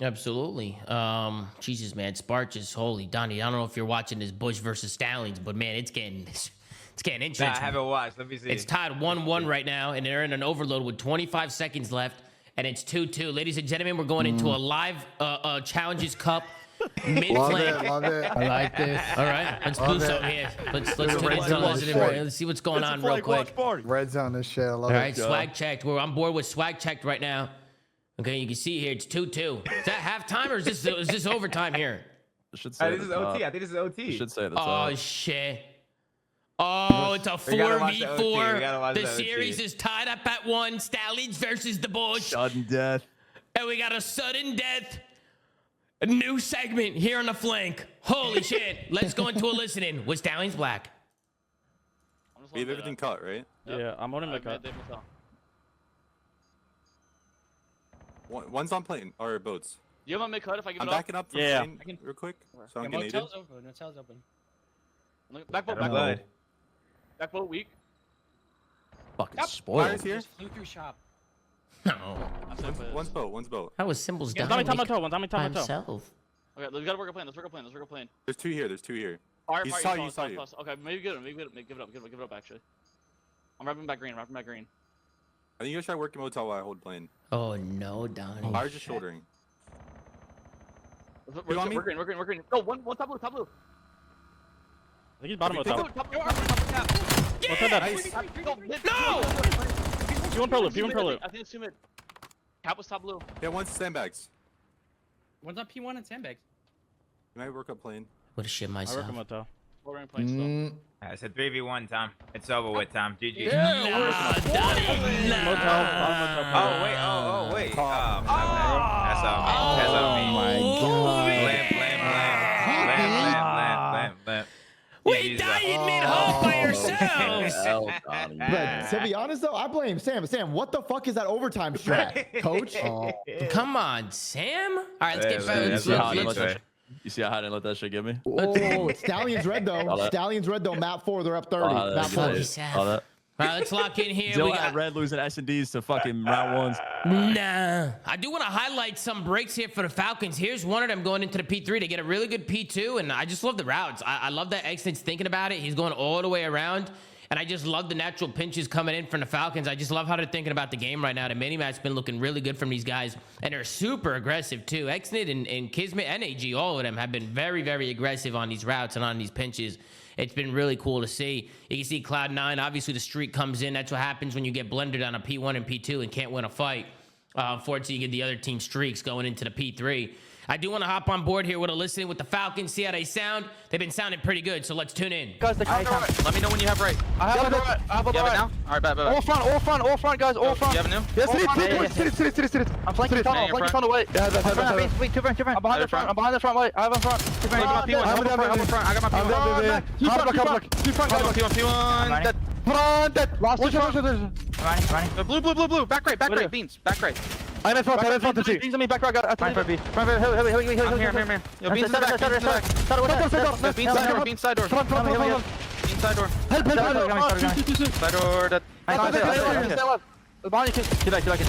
Absolutely. Jesus, man, Sparch is holy. Donnie, I don't know if you're watching this Bush versus Stallions, but man, it's getting interesting. Nah, I haven't watched. Let me see. It's tied 1-1 right now, and they're in an overload with 25 seconds left, and it's 2-2. Ladies and gentlemen, we're going into a live Challenges Cup mid-flank. Love it. I like this. All right, let's do something here. Let's tune into listening. Let's see what's going on real quick. Red zone this shit. I love All it. right, swag checked. We're on board with swag checked right now. Okay, you can see here it's 2-2. Is that halftime or is this overtime here? I should say this is OT. I think this is OT. Should say Oh shit. Oh, it's a 4v4. The series is tied up at 1. Stallions versus the Bush. Sudden death. And we got a sudden death. A new segment here on the flank. Holy shit. Let's go into a listening with Stallions Black. We have everything cut, right? Yeah, I'm on him to cut. One's on plane or boats. You have a mid cut if I give I'm it up? backing up from Yeah. plane real quick. So I'm getting Motel's open. Motel's open. Back boat, I'm good. back boat, weak. Fucking Fire's spoiled. here. Just flew through shop. No. One's boat. How was Symbols down? Tommy toe. One Tommy by toe. himself? Okay, we gotta work a plan. Let's work a plan. There's two here. Fire, He fire, saw you. Okay, maybe give it up, actually. I'm wrapping back green, I think you guys try working motel while I hold plane. Oh no, Donnie. Fire's just shouldering. We're green. No, one top blue. I think he's bottom of the top. Top No! P1 pro loop. I think it's 2 mid. Cap was top blue. Yeah, one's sandbags. One's on P1 and sandbags. Can I work up plane? Would have shit I myself. work him motel. We're in plane still. It's a 3v1, Tom. It's over with, Tom. GG. Nah, Donnie. Oh, wait. Oh, wait. That's on me. Oh my god. Blam. We dying mid-hope by ourselves. But to be honest though, I blame Sam. Sam, what the fuck is that overtime strat, coach? Come on, Sam. All right, let's get let's You see how I didn't let that shit get me? Oh, it's Stallions red though. Stallions red though. Map 4, they're up 30. Map 4. All that. All right, let's lock in here. Still We had got red losing S&Ds to fucking round ones. Nah. I do want to highlight some breaks here for the Falcons. Here's one of them going into the P3 to get a really good P2, and I just love the routes. I love that Xnate's thinking about it. He's going all the way around, and I just love the natural pinches coming in from the Falcons. I just love how they're thinking about the game right now. The mini-match's been looking really good from these guys, and they're super aggressive too. Xnate and Kismet and AG, all of them have been very, very aggressive on these routes and on these pinches. It's been really cool to see. You can see Cloud9, obviously the streak comes in. That's what happens when you get blended on a P1 and P2 and can't win a fight. Unfortunately, you get the other team streaks going into the P3. I do want to hop on board here with a listening with the Falcons, see how they sound. They've been sounding pretty good, so let's tune in. Guys, let me know when you have right. I have it. You have it now? All right, bet. All front, guys, all front. You have it now? Yes, sit. I'm flanking tunnel, wait. Yeah, wait, two front. I'm behind the front, wait. I have a front. I got my P1. Two front, guys. P1. Front, last two. Running. Blue. Back right, beans. Back right. I'm in front to see. Beans on me, back right, got it. I'm here. Yo, beans in the back. Beans side door. Front. Beans side door. Help. Side door. That. Behind you, kill like it.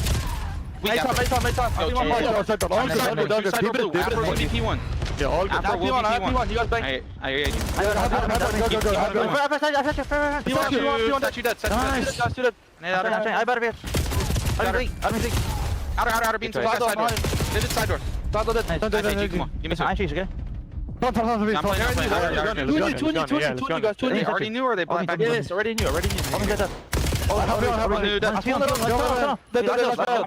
Mate top. P1. Yeah, all good. After will be P1. You guys bang. I hear you. Outer beans. Side door. This is side door. Come on. Give me some. I'm playing. They already knew or they black back? Yes, already knew. Help me. I'm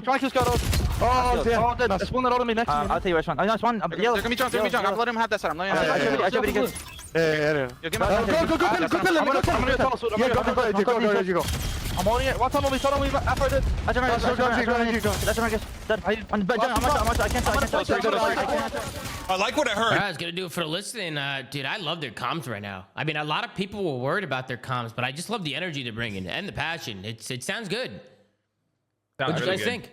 trying to scout out. Oh, dead. Spawn that on me next. I'll tell you which one. Nice one. They're gonna be drunk. I'm letting him have that side. I'm letting him have that I should be good. Yeah. Yo, give me that. Go. I'm holding it. What's on me? Follow me. After it. That's right. I like what I heard. All right, I was gonna do it for the listening, dude. I love their comms right now. I mean, a lot of people were worried about their comms, but I just love the energy they're bringing and the passion. It sounds good. What do you guys think?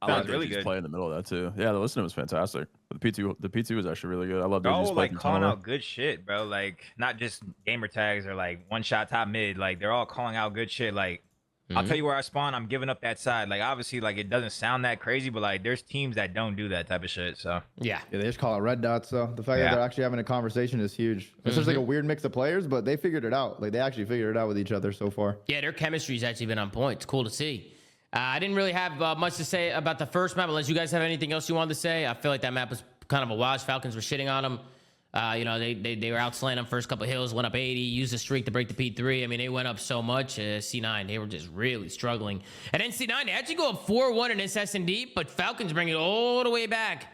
I like really really good. play in the middle of that too. Yeah, the listening was fantastic. The P2 was actually really good. I love Bro, like calling out good shit, bro. Like not just gamer tags or like one shot top mid. Like they're all calling out good shit. Like I'll tell you where I spawn. I'm giving up that side. Like obviously, like it doesn't sound that crazy, but like there's teams that don't do that type of shit. So Yeah. Yeah, they just call it red dots. So the fact that they're actually having a conversation is huge. It's just like a weird mix of players, but they figured it out. Like they actually figured it out with each other so far. Yeah, their chemistry's actually been on point. It's cool to see. I didn't really have much to say about the first map, unless you guys have anything else you wanted to say. I feel like that map was kind of a wash. Falcons were shitting on them. You know, they were outslaying them first couple hills, went up 80, used a streak to break the P3. I mean, they went up so much. C9, they were just really struggling. And then C9, they actually go up 4-1 in this S&D, but Falcons bring it all the way back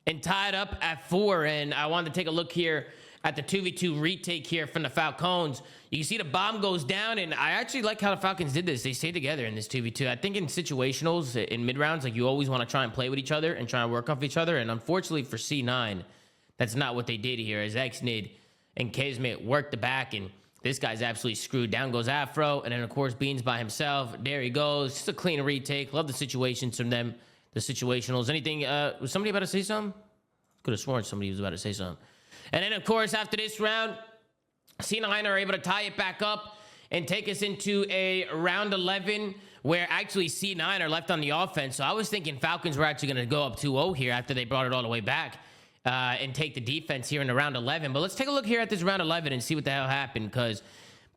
and tie it up at 4. And I wanted to take a look here at the 2v2 retake here from the Falcons. You can see the bomb goes down, and I actually like how the Falcons did this. They stayed together in this 2v2. I think in situationals, in mid-rounds, like you always want to try and play with each other and try and work off each other. And unfortunately for C9, that's not what they did here, as Xnid and Kismet worked the back, and this guy's absolutely screwed. Down goes Afro, and then, of course, Beans by himself. There he goes. Just a clean retake. Love the situations from them, the situationals. Anything, was somebody about to say something? Could have sworn somebody was about to say something. And then, of course, after this round, C9 are able to tie it back up and take us into a round 11 where actually C9 are left on the offense. So I was thinking Falcons were actually going to go up 2-0 here after they brought it all the way back and take the defense here in the round 11. But let's take a look here at this round 11 and see what the hell happened, because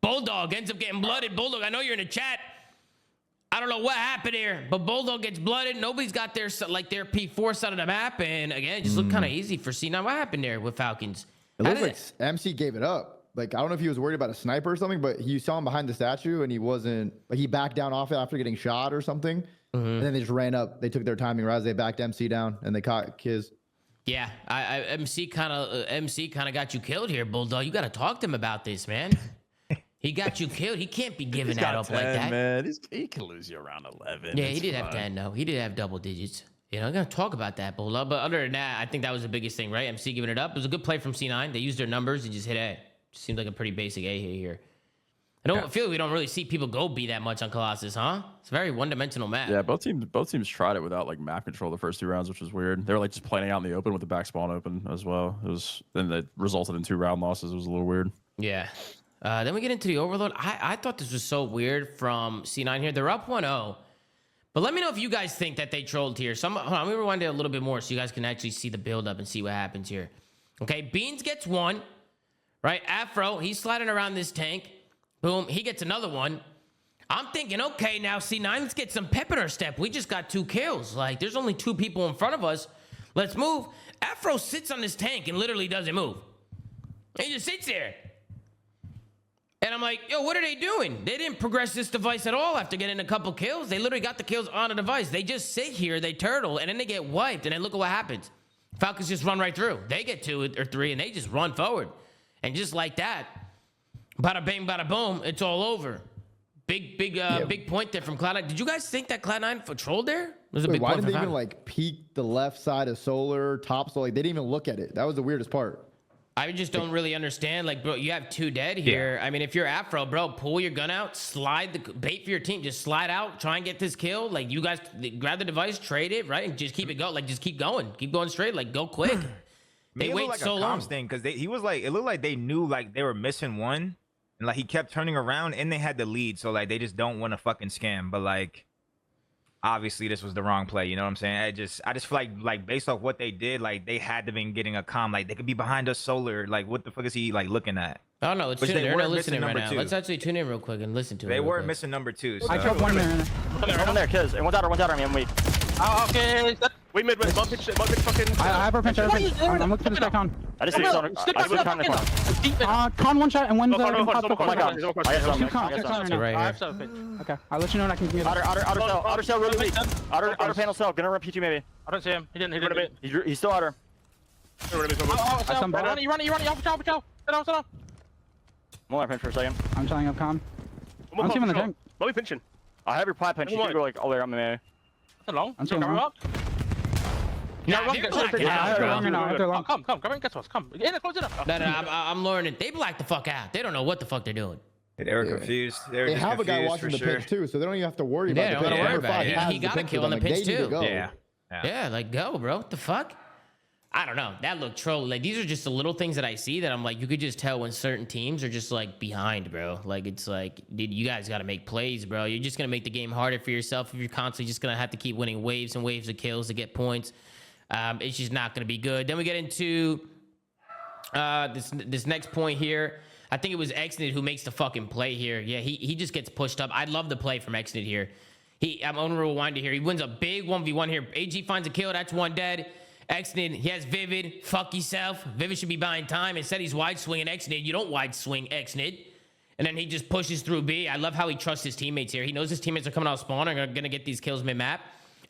Bulldog ends up getting blooded. Bulldog, I know you're in the chat. I don't know what happened here, but Bulldog gets blooded. Nobody's got their P4 side of the map. And again, it just looked kind of easy for C9. What happened there with Falcons? It looks like MC gave it up. Like, I don't know if he was worried about a sniper or something, but you saw him behind the statue and he wasn't, like, he backed down off it after getting shot or something. And then they just ran up. They took their timing right as they backed MC down and they caught Kiz. Yeah, MC kind of got you killed here, Bulldog. You got to talk to him about this, man. He got you killed. He can't be giving that up 10, like that. Man, he can lose you around 11. Yeah, he did have 10, though. He did have double digits. You know, I'm going to talk about that, Bulldog. But other than that, I think that was the biggest thing, right? MC giving it up. It was a good play from C9. They used their numbers and just hit A. Seems like a pretty basic A here. I don't feel we don't really see people go B that much on Colossus, huh? It's a very one-dimensional map. Yeah, both teams tried it without like map control the first 2 rounds, which was weird. They were like just playing out in the open with the back spawn open as well. Then that resulted in 2 round losses. It was a little weird. Yeah. Then we get into the overload. I thought this was so weird from C9 here. They're up 1-0. But let me know if you guys think that they trolled here. Hold on, let me rewind it a little bit more so you guys can actually see the build-up and see what happens here. Okay, Beans gets 1. Right, Afro, he's sliding around this tank. Boom, he gets another one. I'm thinking, okay, now C9, let's get some pep in our step. We just got 2 kills. Like, there's only 2 people in front of us. Let's move. Afro sits on this tank and literally doesn't move. He just sits there. And I'm like, yo, what are they doing? They didn't progress this device at all after getting a couple kills. They literally got the kills on the device. They just sit here, they turtle, and then they get wiped. And then look at what happens. Falcons just run right through. They get 2 or 3, and they just run forward. And just like that, bada bing, bada boom, it's all over. Big point there from Cloud9. Did you guys think that Cloud9 trolled there? It was a big Why point didn't they from even like peek the left side of Solar, top? So like they didn't even look at it. That was the weirdest part. I just don't really understand. Like, bro, you have 2 dead here. I mean, if you're Afro, bro, pull your gun out, slide the bait for your team, just slide out, try and get this kill. Like, you guys grab the device, trade it, right, and just keep it going. Like, just keep going straight. Like, go quick. They wait like so a long. thing because he was like, it looked like they knew like they were missing one, and like he kept turning around and they had the lead, so like they just don't want to fucking scam. But like, obviously this was the wrong play. You know what I'm saying? I just feel like based off what they did, like they had to been getting a comm. Like they could be behind us Solar. Like what the fuck is he like looking at? Oh no, it's they're not listening right now. Let's actually tune in real quick and listen to it. They were missing number 2. So. I dropped 1 man. One there, Kiz. And one's out on me. I'm weak. Oh, okay. Wait, mid, bump pitch, fucking. I have her pinch. I'm looking for this guy, Con. I just see someone. I see Con in the corner. Con one shot and one's Oh my god. I got two something. Con. I got something. Right I here. have so pinch. Okay, I'll let you know when I can get it. Outer cell really weak. Outer panel cell. Gonna run P2 maybe. I don't see him. He didn't. He's still outer. Some ball. You running. Sit down. I'm on pinch for a second. I'm telling you, Con. I don't see him in the tank. Let me pinch him. I have your plat pinch. You can go like all the way around me maybe. That's long. I'm seeing him. Nah, they're blacking out, bro. Come. Come. Get to us. Come. Yeah, close it up. No, I'm learning. They black the fuck out. They don't know what the fuck they're doing. They were confused. They have a guy watching the pitch too, so they don't even have to worry about Yeah, the don't pitch. worry Number about five it. has He the got a pitch kill on for the them. pitch They need to too. go. Yeah, like go, bro. What the fuck? I don't know. That looked troll. Like these are just the little things that I see that I'm like, you could just tell when certain teams are just like behind, bro. Like it's like, dude, you guys got to make plays, bro. You're just gonna make the game harder for yourself if you're constantly just gonna have to keep winning waves and waves of kills to get points. It's just not gonna be good. Then we get into this next point here. I think it was Exnid who makes the fucking play here. Yeah, he just gets pushed up. I love the play from Exnid here. I'm on rewind here. He wins a big 1v1 here. AG finds a kill. That's one dead. Exnid, he has Vivid. Fuck yourself. Vivid should be buying time. Instead, he's wide swinging Exnid. You don't wide swing Exnid. And then he just pushes through B. I love how he trusts his teammates here. He knows his teammates are coming out spawn and are going to get these kills mid-map.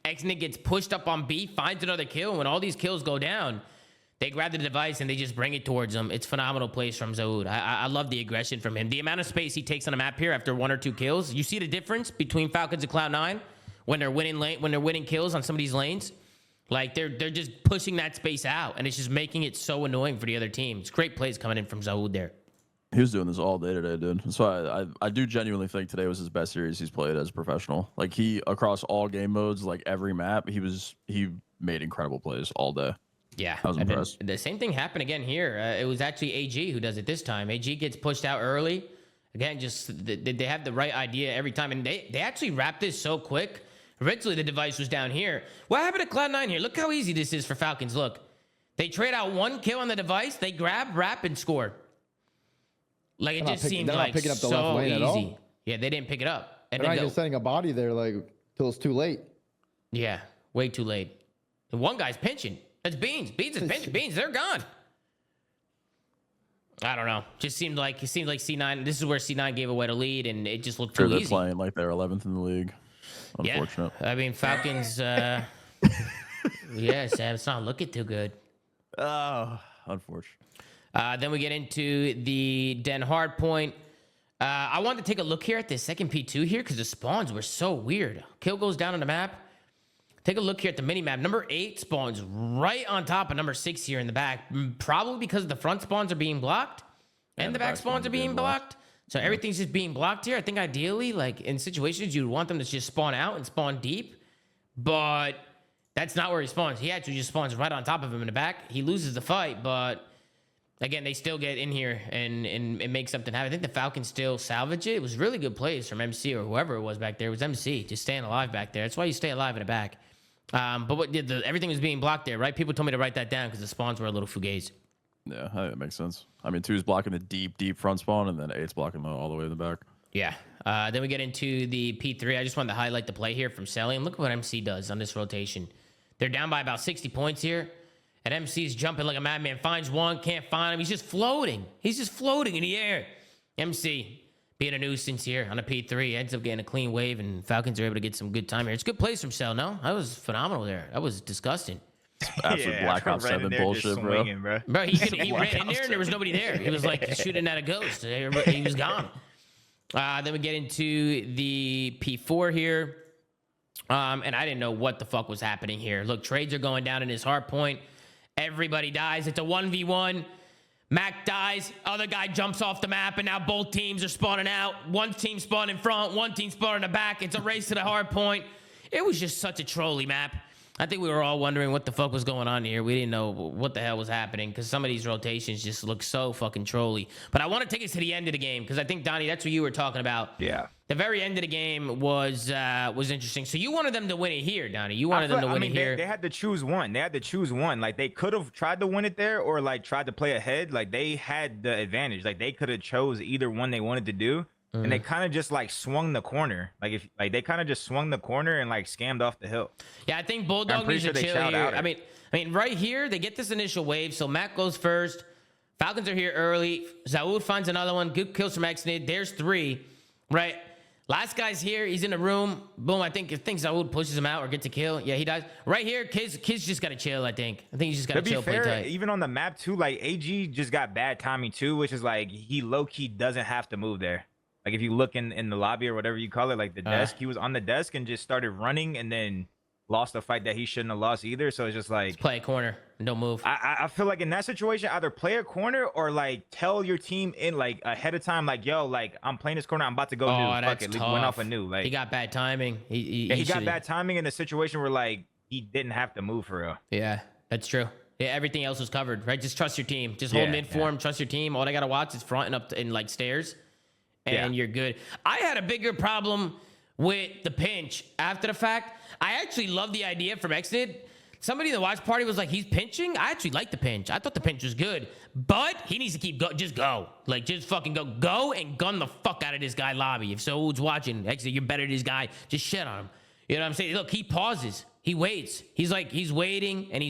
Exnid gets pushed up on B, finds another kill. And when all these kills go down, they grab the device and they just bring it towards him. It's phenomenal plays from Zood. I love the aggression from him. The amount of space he takes on the map here after 1 or 2 kills. You see the difference between Falcons and Cloud9 when they're winning kills on some of these lanes. Like they're just pushing that space out, and it's just making it so annoying for the other team. It's great plays coming in from Zoud there. He was doing this all day today, dude. That's why I do genuinely think today was his best series he's played as a professional. Like he across all game modes, like every map, he made incredible plays all day. Yeah, I was impressed. The same thing happened again here. It was actually AG who does it this time. AG gets pushed out early. Again, just they have the right idea every time, and they actually wrapped this so quick. Originally, the device was down here. What happened to Cloud9 here? Look how easy this is for Falcons. Look, they trade out 1 kill on the device. They grab, wrap, and score. Like it just seemed like picking up the so left lane easy. at all. Yeah, they didn't pick it up. And They're not then even setting a body there like till it's too late. yeah, way too late. And one guy's pinching. That's Beans. Beans is pinching. Beans, they're gone. I don't know. It seemed like C9. This is where C9 gave away the lead, and it just looked too They're easy. playing like they're 11th in the league. Unfortunate. Yeah, I mean Falcons. Yeah, Sam, it's not looking too good. Oh, unfortunate. Then we get into the Den hard point. I wanted to take a look here at the second P2 here because the spawns were so weird. Kill goes down on the map. Take a look here at the mini map. Number 8 spawns right on top of number 6 here in the back. Probably because the front spawns are being blocked and the back spawns are being blocked. So everything's just being blocked here. I think ideally, like in situations, you'd want them to just spawn out and spawn deep. But that's not where he spawns. He actually just spawns right on top of him in the back. He loses the fight, but again, they still get in here and make something happen. I think the Falcons still salvage it. It was really good plays from MC or whoever it was back there. It was MC, just staying alive back there. That's why you stay alive in the back. But what did everything was being blocked there, right? People told me to write that down because the spawns were a little fugazi. Yeah, I think that makes sense. I mean, 2's blocking the deep front spawn, and then 8's blocking all the way in the back. Yeah. Then we get into the P3. I just wanted to highlight the play here from Selly. And look what MC does on this rotation. They're down by about 60 points here. And MC's jumping like a madman. Finds one, can't find him. He's just floating. He's just floating in the air. MC being a nuisance here on a P3. Ends up getting a clean wave, and Falcons are able to get some good time here. It's good plays from Cell, no? That was phenomenal there. That was disgusting. Absolute Black Ops 7 bullshit, bro. Bro, he ran in there and there was nobody there. He was like shooting at a ghost. He was gone. Then we get into the P4 here. And I didn't know what the fuck was happening here. Look, trades are going down in his hard point. Everybody dies. It's a 1v1. Mac dies. Other guy jumps off the map, and now both teams are spawning out. One team spawned in front, one team spawned in the back. It's a race to the hard point. It was just such a trolly map. I think we were all wondering what the fuck was going on here. We didn't know what the hell was happening because some of these rotations just look so fucking trolly. But I want to take us to the end of the game because I think, Donnie, that's what you were talking about. Yeah. The very end of the game was interesting. So you wanted them to win it here, Donnie. You wanted them to win it here. They had to choose one. They had to choose one. Like, they could have tried to win it there or, like, tried to play ahead. Like, they had the advantage. Like, they could have chose either one they wanted to do. and they kind of just like swung the corner. Like they kind of just swung the corner and like scammed off the hill. Yeah, I think Bulldog needs to chill here. I mean, right here they get this initial wave. So Matt goes first. Falcons are here early. Zaud finds another one. Good kills from Xnid. There's 3. Right. Last guy's here. He's in the room. Boom. I think Zaud pushes him out or gets a kill. Yeah, he dies. Right here, kids just got to chill, I think. He's just got to chill, play tight. Even on the map, too, like, AG just got bad timing, too, which is, like, he low-key doesn't have to move there. Like, if you look in the lobby or whatever you call it, like, the desk, he was on the desk and just started running and then lost a fight that he shouldn't have lost either. So it's just like... Just play a corner and don't move. I feel like in that situation, either play a corner or, like, tell your team in, like, ahead of time, like, yo, like, I'm playing this corner. I'm about to go new. Fuck it. Went off a new. Like, he got bad timing. He got bad timing in a situation where, like, he didn't have to move for real. Yeah, that's true. Yeah, everything else was covered, right? Just trust your team. Just hold mid form. Trust your team. All they got to watch is front and up in, like, stairs. And you're good. I had a bigger problem with the pinch after the fact. I actually love the idea from Xnid. Somebody in the watch party was like, he's pinching. I actually like the pinch. I thought the pinch was good, but he needs to keep go. Just go, like, just fucking go and gun the fuck out of this guy lobby. If Saud's watching, Xnid, you're better than this guy. Just shit on him. You know what I'm saying? Look, he pauses. He waits. He's waiting and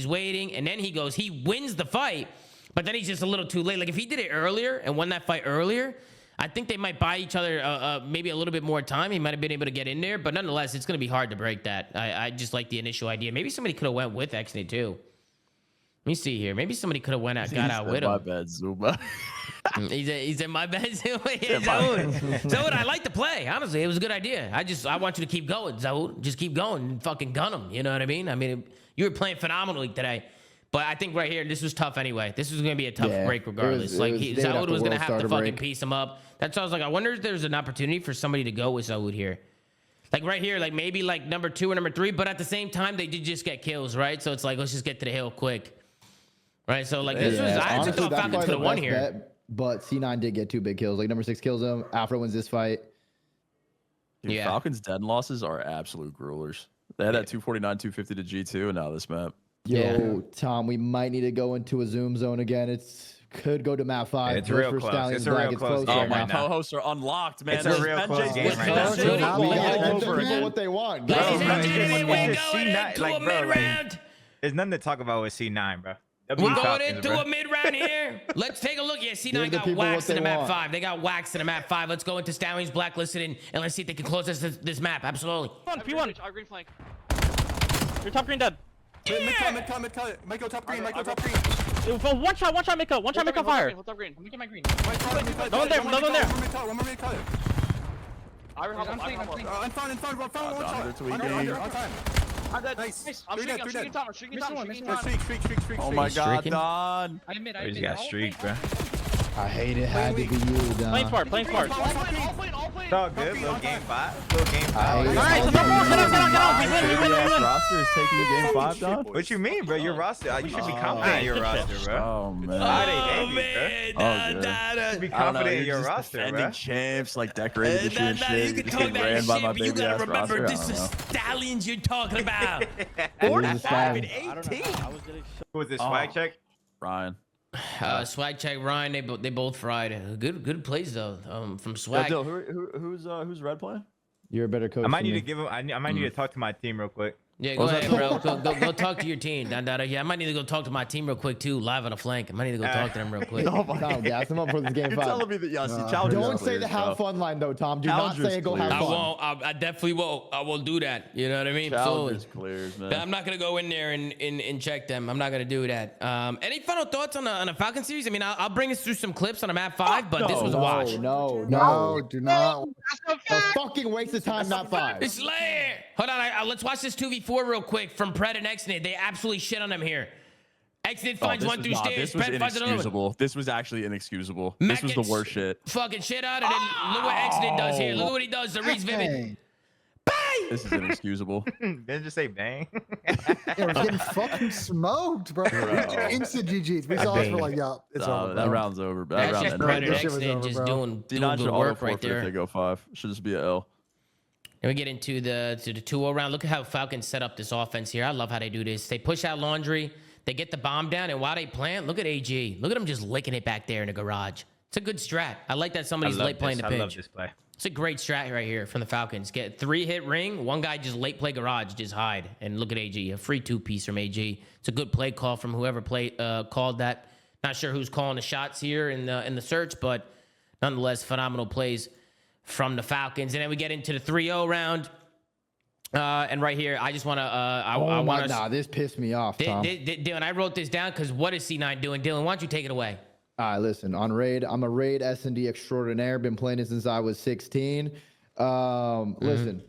then he goes. He wins the fight, but then he's just a little too late. Like, if he did it earlier and won that fight earlier, I think they might buy each other maybe a little bit more time. He might have been able to get in there, but nonetheless, it's going to be hard to break that. I just like the initial idea. Maybe somebody could have went with Xnid too. Let me see here. Maybe somebody could have got out with him. My bad, ZooMaa. He's in my bad. Zaud, I like the play. Honestly, it was a good idea. I want you to keep going, Zaud. Just keep going and fucking gun him. You know what I mean? I mean, you were playing phenomenally today. But I think right here, this was tough anyway. This was going to be a tough break regardless. Zaud was going to have to fucking piece him up. That's why I was like, I wonder if there's an opportunity for somebody to go with Zaud here. Like right here, like maybe like number 2 or number 3. But at the same time, they did just get kills, right? So it's like, let's just get to the hill quick. Right? So like this was, I actually thought Falcons could have won here. Bet, but C9 did get 2 big kills. Like number 6 kills him. Afro wins this fight. Dude, Falcons' dead losses are absolute gruelers. They had that 249, 250 to G2, and now this map. Yo, Tom, we might need to go into a zoom zone again. Could go to map 5. It's real close. It's a real close game. Oh, my co-hosts are unlocked, man. It's a real close game right now. We gotta give them what they want. Ladies and gentlemen, we're going into a mid-round. There's nothing to talk about with C9, bro. We're going into a mid-round here. Let's take a look. Yeah, C9 got waxed in the map 5. They got waxed in the map 5. Let's go into Stallions Blacklisted and let's see if they can close this map. Absolutely. P1. Our green flank. Your top green dead. Yeah. Mid cut. Might go top green. One shot, Miko. One shot, Miko fire. Hold top green. I'm making my green. No one there. One more mid cut. In front. On time. Nice. I'm streaking top. Oh my god, Don. He's got a streak, bro. I hate it. Had to be you, Don. Playing smart. It's all good. Little game 5. Little game 5. Alright, get on. We win. Roster is taking the game 5, Don. What you mean, bro? Your roster. You should be confident in your roster, bro. Oh man. You should be confident in your roster, bro. Defending champs, like decorated this year and shit. You can talk that shit, but you gotta remember this is Stallions you're talking about. 45 and 18. Who was this? Swag check? Ryan. Swag check, Ryan. They both fried. Good plays though. From Swag. Yo, who's red playing? You're a better coach. I might need to give him. I might need to talk to my team real quick. Yeah, go ahead, bro. Go talk to your team. Yeah, I might need to go talk to my team real quick too, live on a flank. I might need to go talk to them real quick. Tom, gas them up for this game 5. Telling me that, don't say the have fun line though, Tom. Do not say go have fun. I won't. I definitely won't. I won't do that. You know what I mean? Challengers clears, man. I'm not gonna go in there and check them. I'm not gonna do that. Any final thoughts on the Falcon series? I mean, I'll bring us through some clips on the map 5, but this was a watch. No, do not. A fucking waste of time, map 5. It's Slayer. Hold on. Let's watch this 2v4 real quick from Pred and Xnid. They absolutely shit on them here. Xnid finds one through stairs. Pred finds another one. This was actually inexcusable. This was the worst shit. Fucking shit out, and then look what Xnid does here. Look what he does to Reese Vivid. Bang! This is inexcusable. Didn't just say bang. Yeah, we're getting fucking smoked, bro. Instant GGs. We saw us for like, yeah, it's over. That round's over. That's just Pred and Xnid just doing good work right there. If they go 5, should just be an L. And we get into the 2-0 round. Look at how Falcons set up this offense here. I love how they do this. They push out Laundry. They get the bomb down. And while they plant, look at AG. Look at him just licking it back there in the garage. It's a good strat. I like that somebody's late playing the pitch. I love this play. It's a great strat right here from the Falcons. Get 3-hit ring. One guy just late play garage, just hide. And look at AG, a free 2-piece from AG. It's a good play call from whoever called that. Not sure who's calling the shots here in the search, but nonetheless, phenomenal plays from the Falcons. And then we get into the 3-0 round. And right here, I just want to... Nah, this pissed me off, Tom. Dylan, I wrote this down because what is C9 doing? Dylan, why don't you take it away? All right, listen, on Raid, I'm a Raid S&D extraordinaire. Been playing it since I was 16. Listen,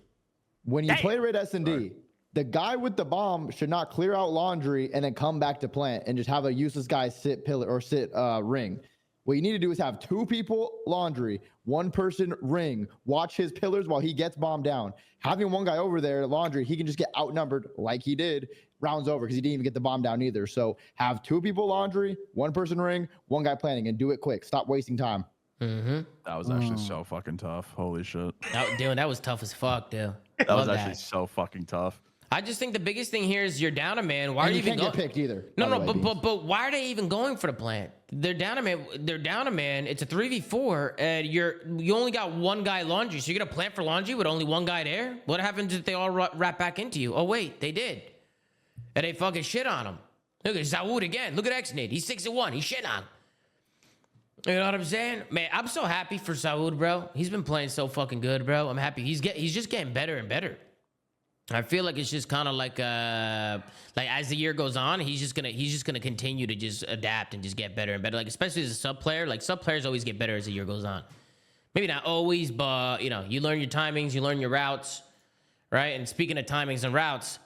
when you play Raid S&D, the guy with the bomb should not clear out laundry and then come back to plant and just have a useless guy sit pillar or sit ring. What you need to do is have 2 people laundry, 1 person ring, watch his pillars while he gets bombed down. Having 1 guy over there laundry, he can just get outnumbered like he did rounds over because he didn't even get the bomb down either. So have 2 people laundry, 1 person ring, 1 guy planning, and do it quick. Stop wasting time. That was actually so fucking tough. Holy shit. Dylan, that was tough as fuck, dude. That was actually so fucking tough. I just think the biggest thing here is you're down a man. Why are you even can't get picked either? No, but why are they even going for the plant? They're down a man. They're down a man. It's a 3v4, and you only got 1 guy laundry. So you're gonna plant for laundry with only 1 guy there? What happens if they all wrap back into you? Oh wait, they did, and they fucking shit on him. Look at Zawood again. Look at Xnid. He's 6-1. He shit on him. You know what I'm saying? Man, I'm so happy for Saud, bro. He's been playing so fucking good, bro. I'm happy. He's just getting better and better. I feel like it's just kind of like as the year goes on, he's just gonna continue to just adapt and just get better and better. Like especially as a sub player, like sub players always get better as the year goes on. Maybe not always, but you know, you learn your timings, you learn your routes, right? And speaking of timings and routes,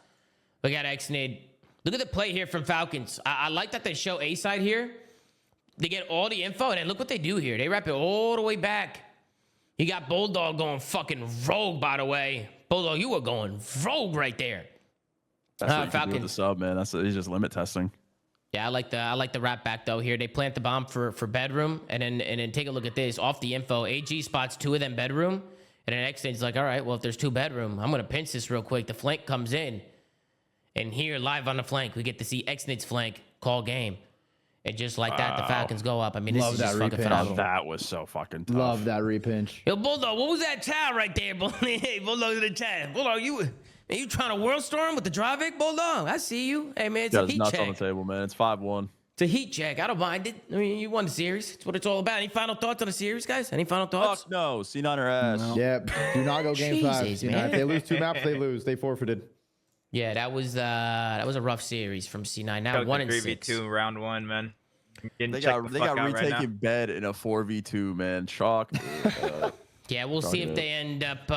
we got Xnid. Look at the play here from Falcons. I like that they show A side here. They get all the info, and then look what they do here. They wrap it all the way back. You got Bulldog going fucking rogue, by the way. Bulldog, you were going rogue right there. That's what you do with the sub, man. He's just limit testing. Yeah, I like the wrap back though here. They plant the bomb for bedroom, and then take a look at this. Off the info, AG spots 2 of them bedroom, and then Xnade's like, all right, well if there's 2 bedroom, I'm gonna pinch this real quick. The flank comes in, and here live on the flank, we get to see Xnade's flank call game. And just like that, the Falcons go up. I mean, this is just fucking phenomenal. That was so fucking tough. Love that repinch. Yo, Bulldog, what was that child right there, Bulldog? Hey, Bulldog in the chat. Bulldog, you trying to world storm with the Dravic, Bulldog? I see you. Hey, man, it's a heat nuts check. On the table, man. It's 5-1. It's a heat check. I don't mind it. I mean, you won the series. It's what it's all about. Any final thoughts on the series, guys? Any final thoughts? Fuck no. C9 or ass. No. Yep. Do not go game 5. Jesus, You know, if they lose 2 maps, they lose. They forfeited. Yeah, that was a rough series from C9. Now 1-6. 3v2 round 1, man. They got retaking bed in a 4v2, man. Chalk. Yeah, we'll see if they end up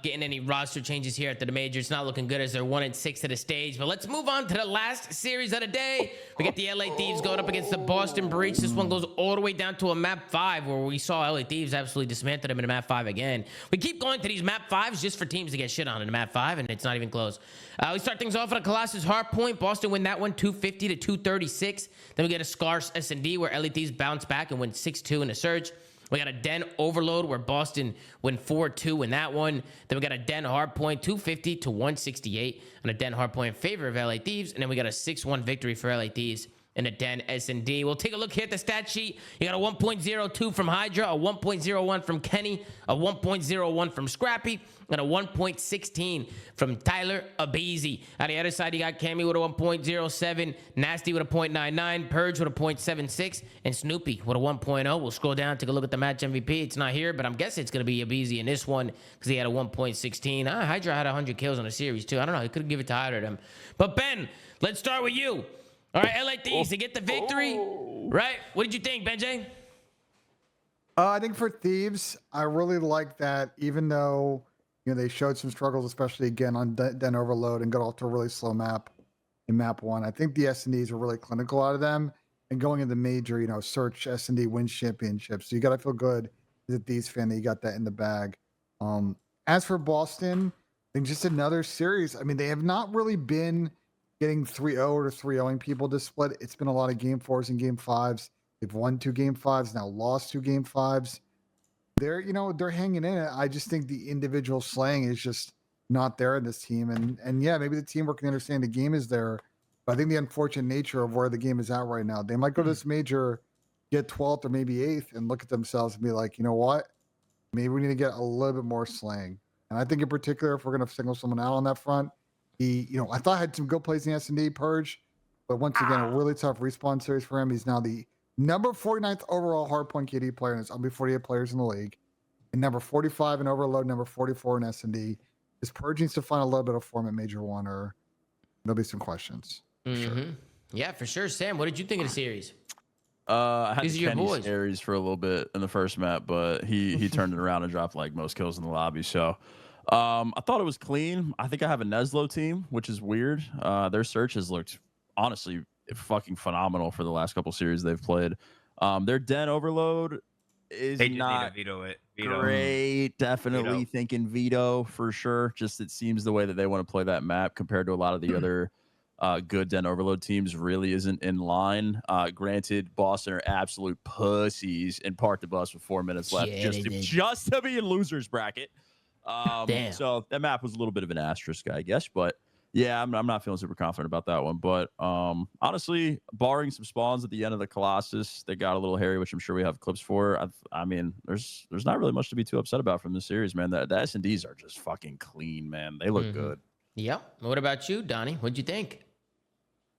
getting any roster changes here after the major. It's not looking good as they're 1-6 at the stage. But let's move on to the last series of the day. We got the LA Thieves going up against the Boston Breach. This one goes all the way down to a map 5 where we saw LA Thieves absolutely dismantle them in a map 5 again. We keep going to these map 5s just for teams to get shit on in a map 5, and it's not even close. We start things off at a Colossus Hardpoint. Boston win that one 250 to 236. Then we get a Scarce S&D where LA Thieves bounce back and win 6-2 in the Surge. We got a Den Overload where Boston win 4-2 in that one. Then we got a Den Hardpoint 250 to 168 and a Den Hardpoint in favor of LA Thieves. And then we got a 6-1 victory for LA Thieves in a Den S&D. We'll take a look here at the stat sheet. You got a 1.02 from Hydra, a 1.01 from Kenny, a 1.01 from Scrappy, and a 1.16 from Tyler Abeezy. On the other side, you got Cammy with a 1.07, Nasty with a 0.99, Purge with a 0.76, and Snoopy with a 1.0. We'll scroll down, take a look at the match MVP. It's not here, but I'm guessing it's going to be Abeezy in this one because he had a 1.16. Hydra had 100 kills on the series, too. I don't know. He could give it to either of them. But, Ben, let's start with you. All right, LA Thieves, they get the victory, right? What did you think, Benjay? I think for Thieves, I really like that even though, you know, they showed some struggles, especially again on Den Overload and got off to a really slow map in map 1. I think the S&Ds were really clinical out of them and going into major, you know, Search S&D wins championships. So you got to feel good as a Thieves fan that you got that in the bag. As for Boston, I think just another series. I mean, they have not really been getting 3-0 or 3-0ing people to split. It's been a lot of game 4s and game 5s. They've won 2 game 5s, now lost 2 game 5s. They're, you know, they're hanging in it. I just think the individual slaying is just not there in this team. And yeah, maybe the teamwork can understand the game is there. But I think the unfortunate nature of where the game is at right now, they might go to this major, get 12th or maybe 8th and look at themselves and be like, you know what? Maybe we need to get a little bit more slang. And I think in particular, if we're going to single someone out on that front, I thought I had some good plays in the S&D purge, but once again, a really tough respawn series for him. He's now the number 49th overall hardpoint KD player, and it's only 48 players in the league. And number 45 in overload, number 44 in S&D. His purge needs to find a little bit of form at Major 1, or there'll be some questions. Mm-hmm. Sure. Yeah, for sure. Sam, what did you think of the series? I had These are your Kenny boys. Scaries for a little bit in the first map, but he turned it around and dropped like most kills in the lobby. So I thought it was clean. I think I have a Neslo team, which is weird. Their search has looked honestly fucking phenomenal for the last couple series they've played. Their Den overload is not veto it. Great. Definitely thinking veto for sure. Just it seems the way that they want to play that map compared to a lot of the other good Den overload teams really isn't in line. Granted, Boston are absolute pussies and parked the bus with 4 minutes left just to be in losers bracket. Damn. So that map was a little bit of an asterisk, I guess. But yeah, I'm not feeling super confident about that one. But honestly, barring some spawns at the end of the Colossus, they got a little hairy, which I'm sure we have clips for. I mean, there's not really much to be too upset about from this series, man. The S&Ds are just fucking clean, man. They look good. Yep. What about you, Donnie? What'd you think?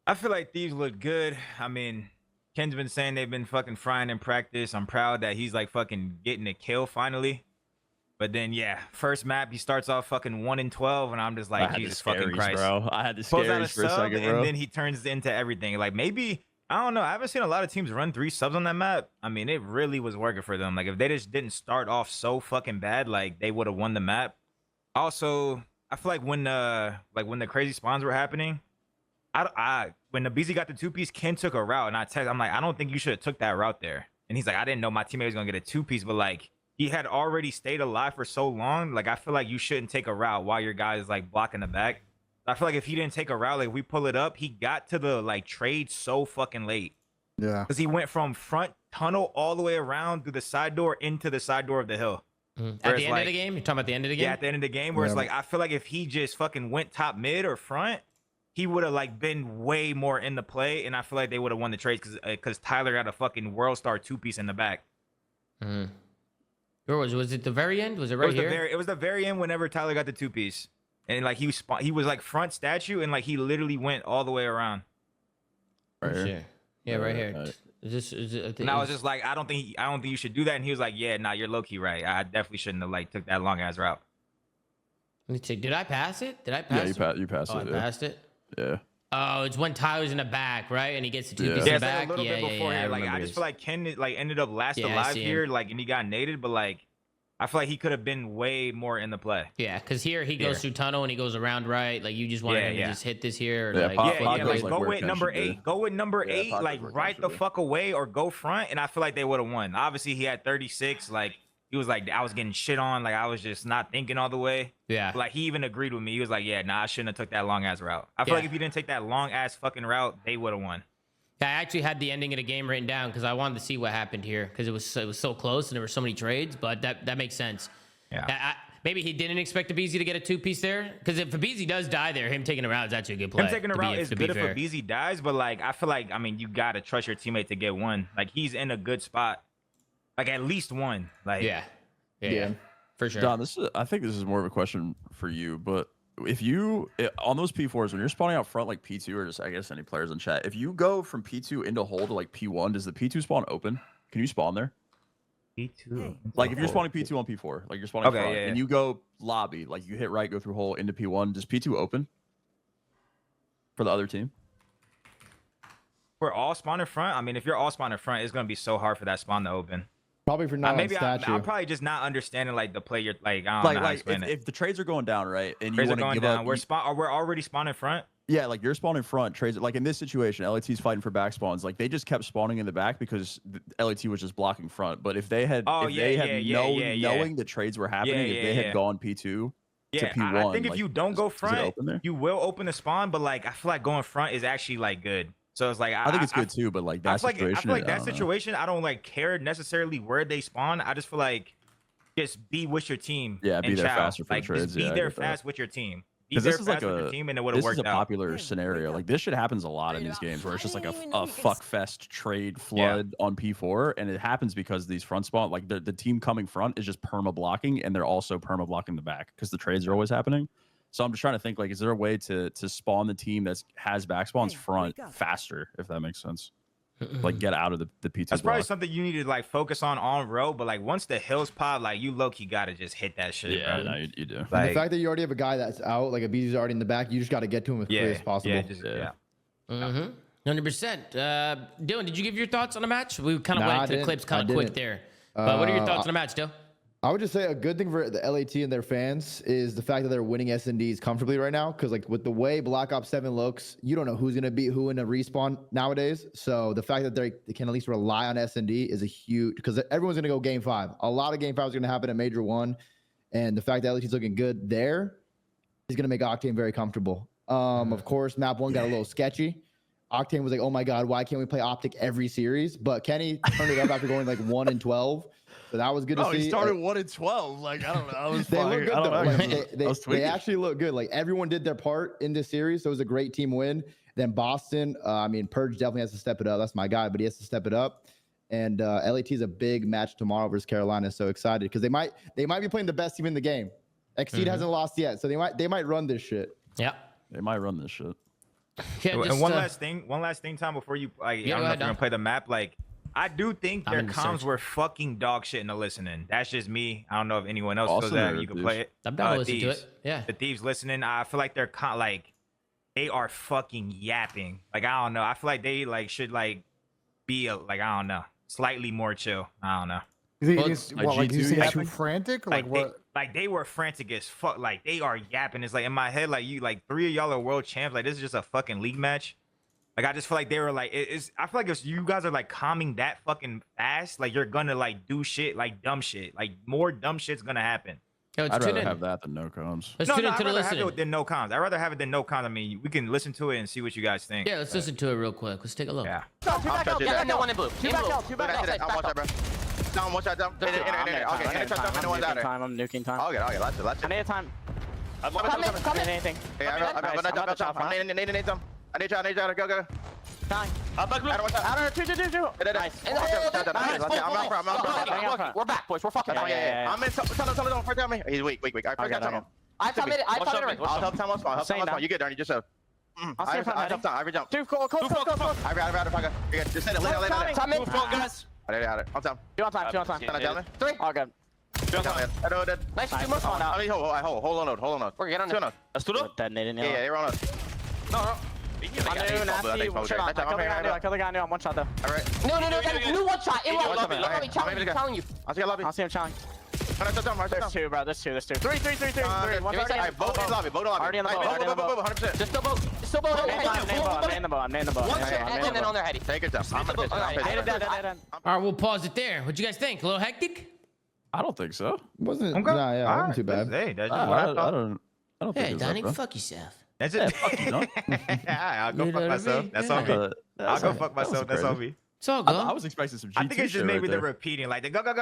I feel like Thieves look good. I mean, Ken's been saying they've been fucking frying in practice. I'm proud that he's like fucking getting a kill finally. But then, yeah, first map, he starts off fucking 1-12, and I'm just like, Jesus fucking Christ. Bro. I had the Pulls out scaries for a second, bro. and then he turns into everything. Like, maybe, I don't know. I haven't seen a lot of teams run 3 subs on that map. I mean, it really was working for them. Like, if they just didn't start off so fucking bad, like, they would have won the map. Also, I feel like when the crazy spawns were happening, when the BZ got the 2-piece, Ken took a route, and I'm like, I don't think you should have took that route there. And he's like, I didn't know my teammate was gonna get a 2-piece, but like, he had already stayed alive for so long. Like, I feel like you shouldn't take a route while your guy is like blocking the back. I feel like if he didn't take a route, like we pull it up, he got to the like trade so fucking late. Yeah, because he went from front tunnel all the way around through the side door into the side door of the hill. At the end of the game? You're talking about the end of the game? Yeah, at the end of the game, where it's like, I feel like if he just fucking went top mid or front, he would have like been way more in the play, and I feel like they would have won the trades because Tyler got a fucking World Star 2-piece in the back. Where was it? The very end? Was it right here? It was the very end whenever Tyler got the 2-piece, and like he was like front statue, and like he literally went all the way around. Right here. Yeah, right here. Is it, and I was just like, I don't think you should do that, and he was like, yeah, nah, you're low key right. I definitely shouldn't have like took that long ass route. Let me check. Did I pass it? Did I pass it? You passed it. I passed it. Yeah. Oh, it's when Tyler's in the back, right? And he gets the 2-piece in Yeah, the back. like a little bit before here. Like I just feel like Ken like ended up last alive here, like, and he got naded, but like I feel like he could have been way more in the play. Yeah, because here he goes through tunnel and he goes around right. Like you just wanted him to just hit this here. Or like go with number 8. Go with number 8, like right the fuck away or go front, and I feel like they would have won. Obviously, he had 36. Like he was like, I was getting shit on. Like I was just not thinking all the way. Yeah. But, like he even agreed with me. He was like, yeah, nah, I shouldn't have took that long ass route. I feel like if you didn't take that long ass fucking route, they would have won. I actually had the ending of the game written down because I wanted to see what happened here because it was so close and there were so many trades. But that makes sense. Yeah. Maybe he didn't expect the BZ to get a 2-piece there, because if Fabizi does die there, him taking a route is actually a good play. Him taking a route is good if Fabizi dies, but like I feel like, I mean, you gotta trust your teammate to get one. Like he's in a good spot, like at least one. Like yeah, for sure. Don, I think this is more of a question for you, but if you on those P4s when you're spawning out front like P2 or just I guess any players in chat, if you go from P2 into hole to like P1, does the P2 spawn open? Can you spawn there? P2. Like if you're spawning P2 on P4, like you're spawning front, and you go lobby, like you hit right, go through hole into P1, does P2 open for the other team? We're all spawn in front. I mean, if you're all spawn in front, it's gonna be so hard for that spawn to open. Probably for not maybe statue. I'm probably just not understanding like the play. You're like, I don't know how to explain it. If the trades are going down, right, and trades you want to give up, we're already spawned in front. Yeah, like you're spawning front, trades like in this situation, LAT's fighting for back spawns. Like they just kept spawning in the back because LAT was just blocking front. But if they had, knowing the trades were happening, if they had gone P2 to P1, I think if you don't go front, you will open the spawn. But like I feel like going front is actually like good. So it's like I think it's good too. But like that situation, I feel like that situation, I don't like care necessarily where they spawn. I just feel like just be with your team. Yeah, be there faster for like, the trades. Just be there fast with your team. Be Because there this is like fast with your a team, and it would have this is worked a out. popular scenario. Like this shit happens a lot in these games where it's just like a fuck fest trade flood on P4, and it happens because these front spawn, like the team coming front is just perma blocking, and they're also perma blocking the back because the trades are always happening. So I'm just trying to think, like, is there a way to spawn the team that has back spawns front faster, if that makes sense? Like get out of the P2 That's probably block. something you need to like focus on road, but like once the hills pop, like you low-key gotta just hit that shit, Yeah, bro. no, you do. And Like, the fact that you already have a guy that's out, like a BZ's already in the back, you just got to get to him as quickly as possible. Yeah. 100%. Dylan, did you give your thoughts on the match? We kind of Nah, I went into the didn't. clips kind I of quick didn't. there. But what are your Uh, thoughts on the match, Dylan? I would just say a good thing for the LAT and their fans is the fact that they're winning S&Ds comfortably right now. Because like with the way Black Ops 7 looks, you don't know who's gonna beat who in a respawn nowadays. So the fact that they can at least rely on S&D is a huge, because everyone's gonna go game 5. A lot of game 5 is gonna happen at Major 1, and the fact that LAT's looking good there is gonna make Octane very comfortable. Of course, map 1 got a little sketchy. Octane was like, oh my god, why can't we play Optic every series? But Kenny turned it up after going like 1-12. So that was good to see. He started 1-12. Like I don't know. I was They look good I don't though. know. Like, they actually look good. Like everyone did their part in this series, so it was a great team win. Then Boston, I mean, Purge definitely has to step it up. That's my guy, but he has to step it up. And LAT is a big match tomorrow versus Carolina. So excited because they might be playing the best team in the game. Exceed hasn't lost yet, so they might run this shit. Yeah. They might run this shit. Yeah, And one last thing, Tom, before you, like, Yeah, I don't go know ahead, if you're gonna Dom. play the map. Like, I do think I'm their in the comms search. were fucking dog shit in the listening. That's just me. I don't know if anyone else feels Austin that. or You can Thieves? play it. I'm down to listen to Thieves. it. Yeah. The Thieves listening. I feel like they're like they are fucking yapping. Like I don't know. I feel like they like should like be like I don't know, slightly more chill. I don't know. You think Well, it's like what? Like you G2 see too yapping? frantic? Like Like what? they were frantic as fuck. Like they are yapping. It's like in my head, like 3 of y'all are world champs. Like this is just a fucking league match. Like I just feel like they were like I feel like if you guys are like calming that fucking fast, like you're gonna like do shit like dumb shit. Like more dumb shit's gonna happen. Yo, let's I'd tune rather in. have that than no comms. Let's No, tune I'd into the rather have listening. it than no cons. I'd rather have it than no cons. I mean, we can listen to it and see what you guys think. Yeah, let's listen to it real quick. Let's take a look. Yeah. Two back out. Yeah, no one in blue. Two back out. Two back out. I'm watch that, bro. Down, watch that, down. Okay, no one's out there. I'm nuking time. Okay, let's I need time. Come in. Anything. Hey, I'm gonna jump. I need some. I need y'all. Go. Time. Out of two. Nice. I'm out front. We're back, boys. We're fucking back. Yeah. I'm in. Tell him. First tell me. He's weak. I first got him. I found it. I'll help time on spawn. You get there. You just I'll see if I'm ready. I jump. Two, go. I got it. Just send it. Later. Time in. I got it. I'm time. Two on time. Can I tell me? Three. All good. I know that. Nice. Two more spawn out. I mean, hold on. We're getting Two on on. it. Detonating. Yeah, they're on us. I knew nasty. One shot on. I killed the guy. I'm one shot though. All right. No. New one shot. In lobby. Alright, Telling you. I'll see you lobby. I'll see him challenge. There's There's two, bro. There's two. Three. One Alright, boat in lobby. Already in the boat. 100%. Just still boat. I'm in the boat. One shot, And then on their head. Take your time. I'm gonna Alright, All right, we'll pause it there. What you guys think? A little hectic? I don't think so. Wasn't Okay. nah, yeah, it wasn't too bad. Hey, that's just I what I don't. thought. I don't think Hey, it's Donnie, that, bro. fuck yourself. That's it. Fuck you, Don. I'll go You know fuck what I myself. mean? That's Yeah. on me. I'll That's go a- fuck that was myself. That's on crazy. me. It's all good. I was expecting some GT I think it's just shit maybe right the there. repeating, like the go. Like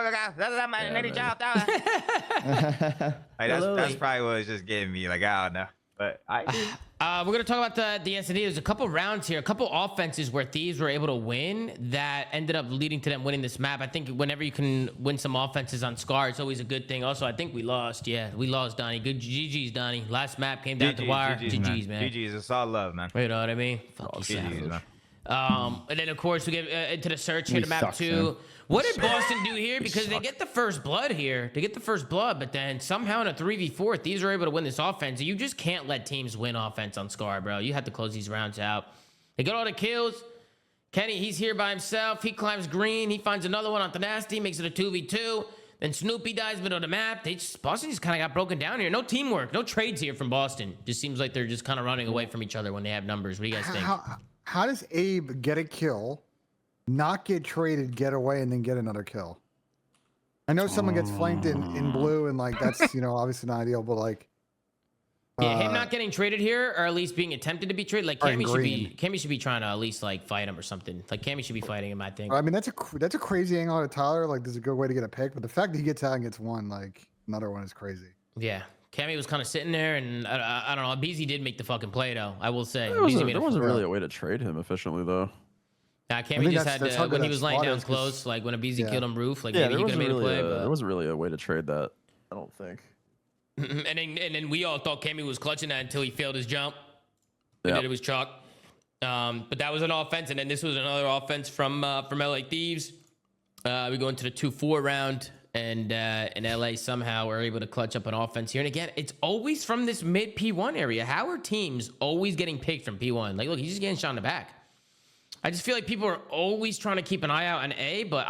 Hello. that's probably what was just getting me. Like I don't know, but We're gonna talk about the S&D. There's a couple rounds here, a couple offenses where Thieves were able to win that ended up leading to them winning this map. I think whenever you can win some offenses on Scar, it's always a good thing. Also, I think we lost. Yeah, we lost, Donnie. Good GG's, Donnie. Last map came down to the wire. GG's, man. GG's. It's all love, man. You know what I mean? Fuck you, GG's, savage. man. And then of course we get into the search here We to map suck, 2. man. What did Boston do here? Because they get the first blood here. They get the first blood, but then somehow in a 3v4, Thieves are able to win this offense. You just can't let teams win offense on Scar, bro. You have to close these rounds out. They get all the kills. Kenny, he's here by himself. He climbs green. He finds another one on the nasty, makes it a 2v2. Then Snoopy dies middle of the map. Boston just kind of got broken down here. No teamwork, no trades here from Boston. Just seems like they're just kind of running away from each other when they have numbers. What do you guys think? How does Abe get a kill, not get traded, get away, and then get another kill? I know someone gets flanked in blue, and like that's obviously not ideal, but like Yeah, him not getting traded here, or at least being attempted to be traded. Like Or Cammy should be trying to at least like fight him or something. Like Cammy should be fighting him, I think. I mean that's a crazy angle out of Tyler. Like there's a good way to get a pick, but the fact that he gets out and gets one, like another one, is crazy. Yeah, Cammy was kind of sitting there, and I don't know. BZ did make the fucking play though. I will say. There wasn't really a way to trade him efficiently though. Cammy just had to, when he was laying down close, like when a BZ killed him roof, like maybe he could have made a play. But there wasn't really a way to trade that. I don't think. and then we all thought Cammy was clutching that until he failed his jump. And then it was chalk. But that was an offense, and then this was another offense from LA Thieves. We go into the 2-4 round, and in LA somehow we're able to clutch up an offense here. And again, it's always from this mid P1 area. How are teams always getting picked from P1? Like, look, he's just getting shot in the back. I just feel like people are always trying to keep an eye out on A, but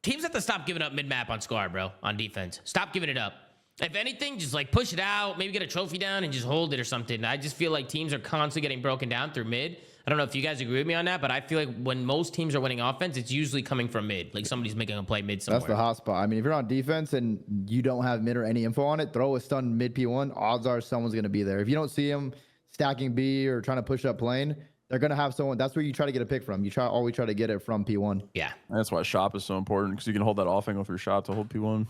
teams have to stop giving up mid-map on Scar, bro, on defense. Stop giving it up. If anything, just like push it out, maybe get a trophy down and just hold it or something. I just feel like teams are constantly getting broken down through mid. I don't know if you guys agree with me on that, but I feel like when most teams are winning offense, it's usually coming from mid. Like somebody's making a play mid somewhere. That's the hot spot. I mean, if you're on defense and you don't have mid or any info on it, throw a stun mid P1. Odds are someone's going to be there. If you don't see him stacking B or trying to push up lane, they're going to have someone. That's where you try to get a pick from. You always try to get it from P1. Yeah. That's why shop is so important, because you can hold that off angle for your shop to hold P1.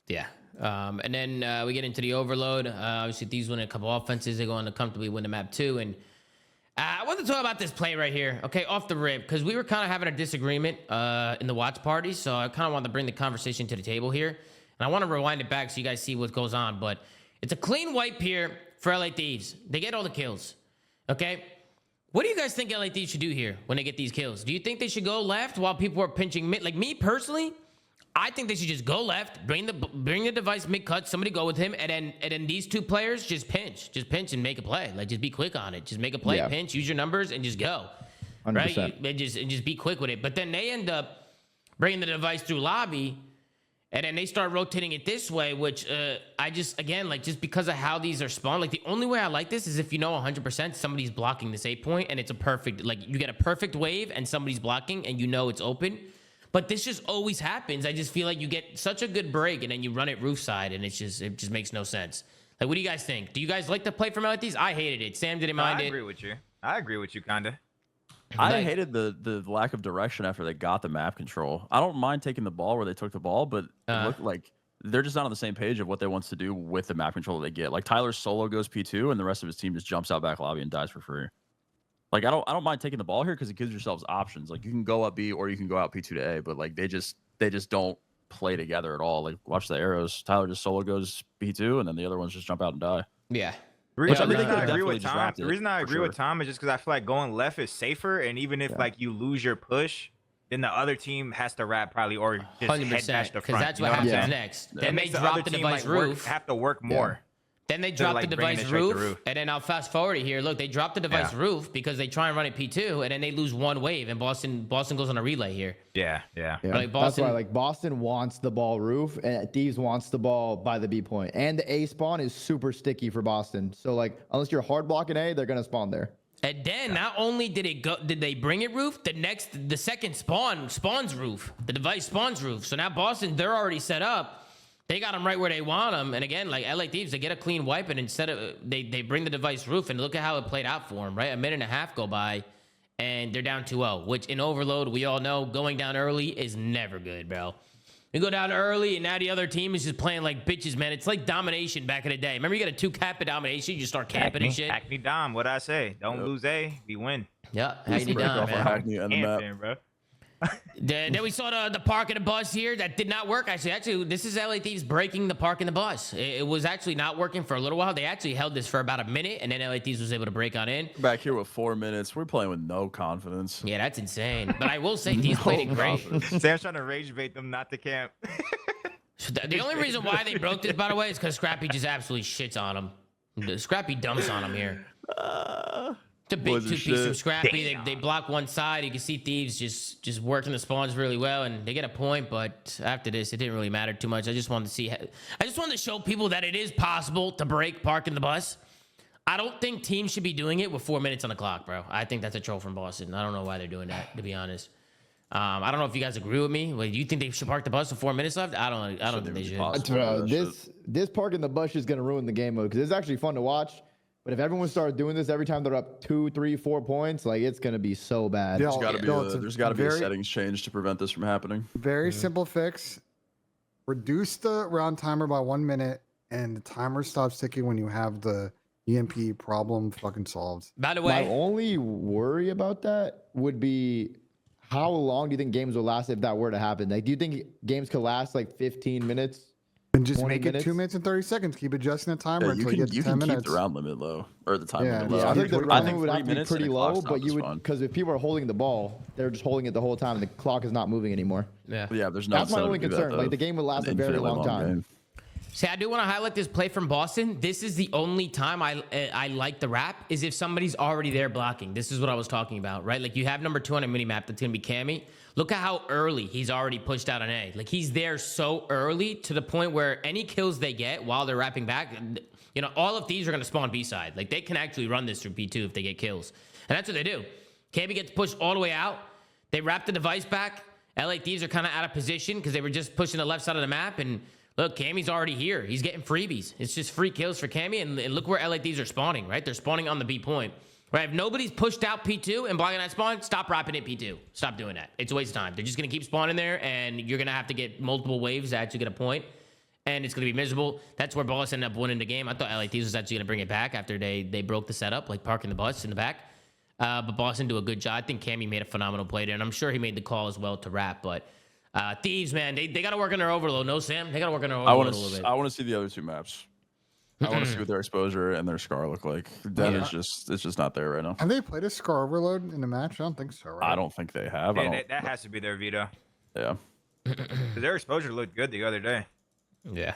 Yeah. And then we get into the overload. Obviously, these win a couple offenses. They go on to comfortably win the map too. And I want to talk about this play right here, okay, off the rip, because we were kind of having a disagreement in the watch party. So I kind of want to bring the conversation to the table here. And I want to rewind it back so you guys see what goes on. But it's a clean wipe here for LA Thieves. They get all the kills, okay? What do you guys think LA Thieves should do here when they get these kills? Do you think they should go left while people are pinching mid? Like me personally, I think they should just go left, bring the device mid cut, somebody go with him, and then these two players just pinch and make a play. Like just be quick on it, just make a play, pinch, use your numbers, and just go. 100%. Right? And just be quick with it. But then they end up bringing the device through lobby, and then they start rotating it this way, which I just, again, like just because of how these are spawned, like the only way I like this is if you know 100% somebody's blocking this 8-point, and it's a perfect, like you get a perfect wave and somebody's blocking and you know it's open. But this just always happens. I just feel like you get such a good break and then you run it roof side and it just makes no sense. Like, what do you guys think? Do you guys like the play from LA Thieves? I hated it. Sam didn't mind it. I agree with you, kinda. I hated the lack of direction after they got the map control. I don't mind taking the ball where they took the ball, but it looked like they're just not on the same page of what they want to do with the map control that they get. Like Tyler's solo goes P2 and the rest of his team just jumps out back lobby and dies for free. Like I don't mind taking the ball here because it gives yourselves options. Like you can go up B or you can go out P2 to A, but like they just don't play together at all. Like watch the arrows. Tyler just solo goes B2 and then the other ones just jump out and die. Yeah. The reason I agree with Tom, is just because I feel like going left is safer, and even if like you lose your push, then the other team has to wrap probably or just 100%, head dash the front. because that's what happens next. Then they drop the device roof. Have to work more. Then they drop the device roof, and then I'll fast forward it here. Look, they drop the device roof because they try and run it P2, and then they lose one wave, and Boston goes on a relay here. Yeah. Like that's why like Boston wants the ball roof, and Thieves wants the ball by the B point, and the A spawn is super sticky for Boston. So like unless you're hard blocking A, they're gonna spawn there. And then not only did they bring it roof, the second spawns roof. The device spawns roof. So now Boston, they're already set up. They got them right where they want them. And again, like LA Thieves, they get a clean wipe, and instead of they bring the device roof, and look at how it played out for them, right? A minute and a half go by, and they're down 2-0, which in overload, we all know going down early is never good, bro. You go down early, and now the other team is just playing like bitches, man. It's like domination back in the day. Remember, you got a 2-cap of domination, you just start camping and shit. Hackney Dom, what I say? Don't lose A, we win. Yeah, Hackney Dom, man. Hackney and the map. Bro. Then we saw the park and the bus here. That did not work. Actually, this is LA Thieves breaking the park and the bus. It was actually not working for a little while. They actually held this for about a minute, and then LA Thieves was able to break on in. Back here with 4 minutes. We're playing with no confidence. Yeah, that's insane. But I will say Thieves played it great. Sam's trying to rage bait them not to camp. The only reason why they broke this, by the way, is because Scrappy just absolutely shits on him. Scrappy dumps on him here. It's a big two-piece of Scrappy. They block one side. You can see Thieves just working the spawns really well, and they get a point. But after this, it didn't really matter too much. I just wanted to show people that it is possible to break parking the bus. I don't think teams should be doing it with 4 minutes on the clock, bro. I think that's a troll from Boston. I don't know why they're doing that, to be honest. I don't know if you guys agree with me. Like, do you think they should park the bus with 4 minutes left? I don't think they should. This parking the bus is gonna ruin the game mode because it's actually fun to watch. But if everyone starts doing this every time they're up 2, 3, 4 points, like it's gonna be so bad. There's got to be a settings change to prevent this from happening. Very simple fix. Reduce the round timer by 1 minute and the timer stops ticking when you have the EMP problem fucking solved. By the My way, only worry about that would be how long do you think games will last if that were to happen? Like, do you think games could last like 15 minutes? And just 20 make it 2 minutes and 30 seconds. Keep adjusting the timer Yeah, until you get to 10 can minutes. keep the round limit low or the time limit low. Yeah, I think the I round think would have to be pretty low, but you would, fine. because if people are holding the ball, they're just holding it the whole time, and the clock is not moving anymore. yeah. Yeah, there's no. That's my incentive only to do that, concern. though. Like, the game would last a very Infinitely long time. game. See, I do want to highlight this play from Boston. This is the only time I like the wrap is if somebody's already there blocking. This is what I was talking about, right? Like, you have number 2 on a mini map that's gonna be Cammy. Look at how early he's already pushed out an A. Like, he's there so early to the point where any kills they get while they're wrapping back, you know, all of these are gonna spawn B side. Like, they can actually run this through B2 if they get kills, and that's what they do. Cammy gets pushed all the way out. They wrap the device back. LA Thieves are kind of out of position because they were just pushing the left side of the map, and look, Cammy's already here. He's getting freebies. It's just free kills for Cammy, and look where LA Thieves are spawning, right? They're spawning on the B point. Right? If nobody's pushed out P2 and blocking that spawn, stop wrapping it P2. Stop doing that. It's a waste of time. They're just going to keep spawning there, and you're going to have to get multiple waves to actually get a point, and it's going to be miserable. That's where Boston ended up winning the game. I thought LA Thieves was actually going to bring it back after they broke the setup, like parking the bus in the back. But Boston do a good job. I think Cammy made a phenomenal play there, and I'm sure he made the call as well to wrap, but Thieves, man, they got to work on their overload. No, Sam? They got to work on their overload a little bit. I want to see the other 2 maps. I want to see what their exposure and their scar look like. That is just, it's just not there right now. Have they played a Scar Overload in the match? I don't think so, right? I don't think they have. Yeah, that has to be their veto. Yeah. 'Cause their exposure looked good the other day. Yeah.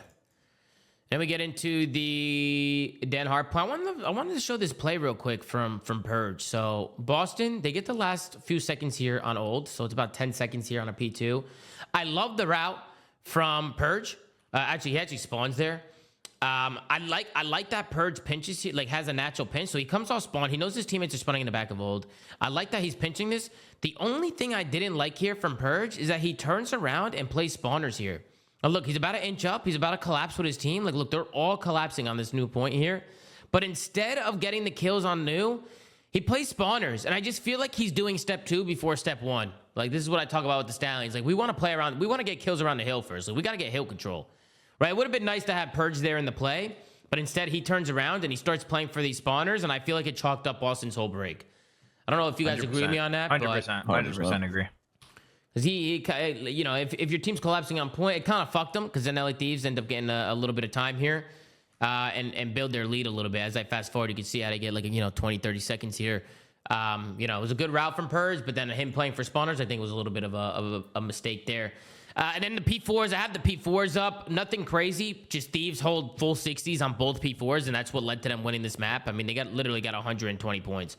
Then we get into the Dan Hart play. I wanted to show this play real quick from Purge. So Boston, they get the last few seconds here on ult. So it's about 10 seconds here on a P2. I love the route from Purge. He actually spawns there. I like that Purge pinches, like has a natural pinch. So he comes off spawn. He knows his teammates are spawning in the back of ult. I like that he's pinching this. The only thing I didn't like here from Purge is that he turns around and plays spawners here. Now look, he's about to inch up. He's about to collapse with his team. Like, look, they're all collapsing on this new point here. But instead of getting the kills on new, he plays spawners. And I just feel like he's doing step 2 before step 1. Like, this is what I talk about with the Stallions. Like, we want to play around. We want to get kills around the hill first. Like, we got to get hill control. Right? It would have been nice to have Purge there in the play. But instead, he turns around and he starts playing for these spawners. And I feel like it chalked up Boston's whole break. I don't know if you guys agree with me on that. 100% agree. Because he, you know, if your team's collapsing on point, it kind of fucked them. Because then LA Thieves end up getting a little bit of time here and build their lead a little bit. As I fast forward, you can see how they get like, 20, 30 seconds here. It was a good route from Purge, but then him playing for spawners, I think was a little bit of a mistake there. And then the P4s, I have the P4s up. Nothing crazy. Just Thieves hold full 60s on both P4s, and that's what led to them winning this map. I mean, they literally got 120 points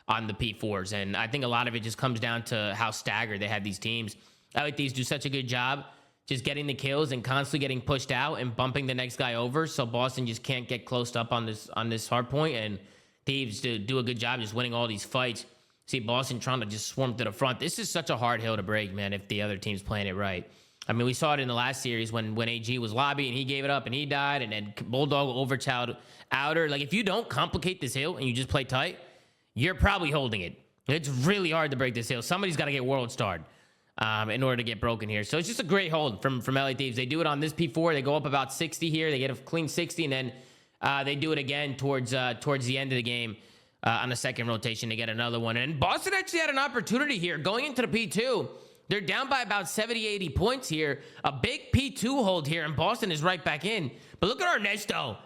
on the P4s, and I think a lot of it just comes down to how staggered they have these teams. I like Thieves do such a good job just getting the kills and constantly getting pushed out and bumping the next guy over, so Boston just can't get close up on this hard point, and Thieves do a good job just winning all these fights. See Boston trying to just swarm to the front. This is such a hard hill to break, man, if the other team's playing it right. I mean, we saw it in the last series when AG was lobby and he gave it up and he died, and then Bulldog overchild outer. Like, if you don't complicate this hill and you just play tight, you're probably holding it. It's really hard to break this hill. Somebody's got to get world starred in order to get broken here. So it's just a great hold from LA Thieves. They do it on this P4. They go up about 60 here. They get a clean 60, and then they do it again towards the end of the game on the second rotation. They get another one. And Boston actually had an opportunity here going into the P2. They're down by about 70, 80 points here. A big P2 hold here, and Boston is right back in. But look at Ernesto.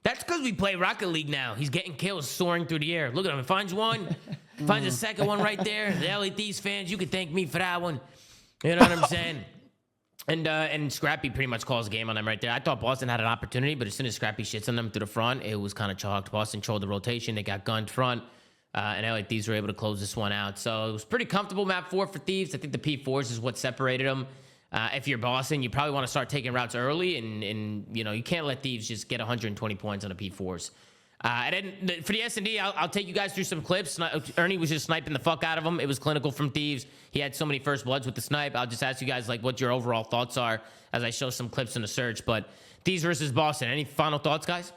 That's because we play Rocket League now. He's getting kills soaring through the air. Look at him. He finds one. Finds a second one right there. The LA Thieves fans, you can thank me for that one. You know what I'm saying? And Scrappy pretty much calls the game on them right there. I thought Boston had an opportunity, but as soon as Scrappy shits on them through the front, it was kind of chalked. Boston controlled the rotation. They got gunned front. And LA Thieves were able to close this one out. So it was pretty comfortable map 4 for Thieves. I think the P4s is what separated them. If you're Boston, you probably want to start taking routes early, and you can't let Thieves just get 120 points on the P4s. And then for the S&D, I'll take you guys through some clips. Ernie was just sniping the fuck out of him. It was clinical from Thieves. He had so many first bloods with the snipe. I'll just ask you guys like what your overall thoughts are as I show some clips in the search. But Thieves versus Boston. Any final thoughts, guys?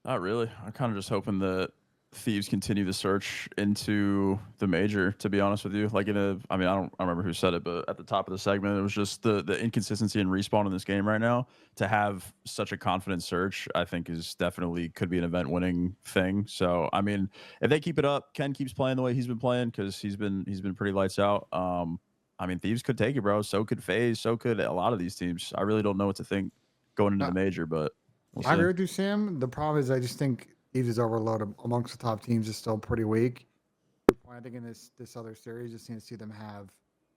Not really. I'm kind of just hoping that Thieves continue the search into the major, to be honest with you. Like I don't remember who said it, but at the top of the segment, it was just the inconsistency in respawn in this game right now. To have such a confident search, I think is definitely could be an event winning thing. So, I mean, if they keep it up, Ken keeps playing the way he's been playing, because he's been pretty lights out. I mean, Thieves could take it, bro. So could FaZe. So could a lot of these teams. I really don't know what to think going into the major, but we'll I see. agree with you, Sam. The problem is I just think Thieves is overloaded amongst the top teams is still pretty weak. I think in this other series, just need to see them have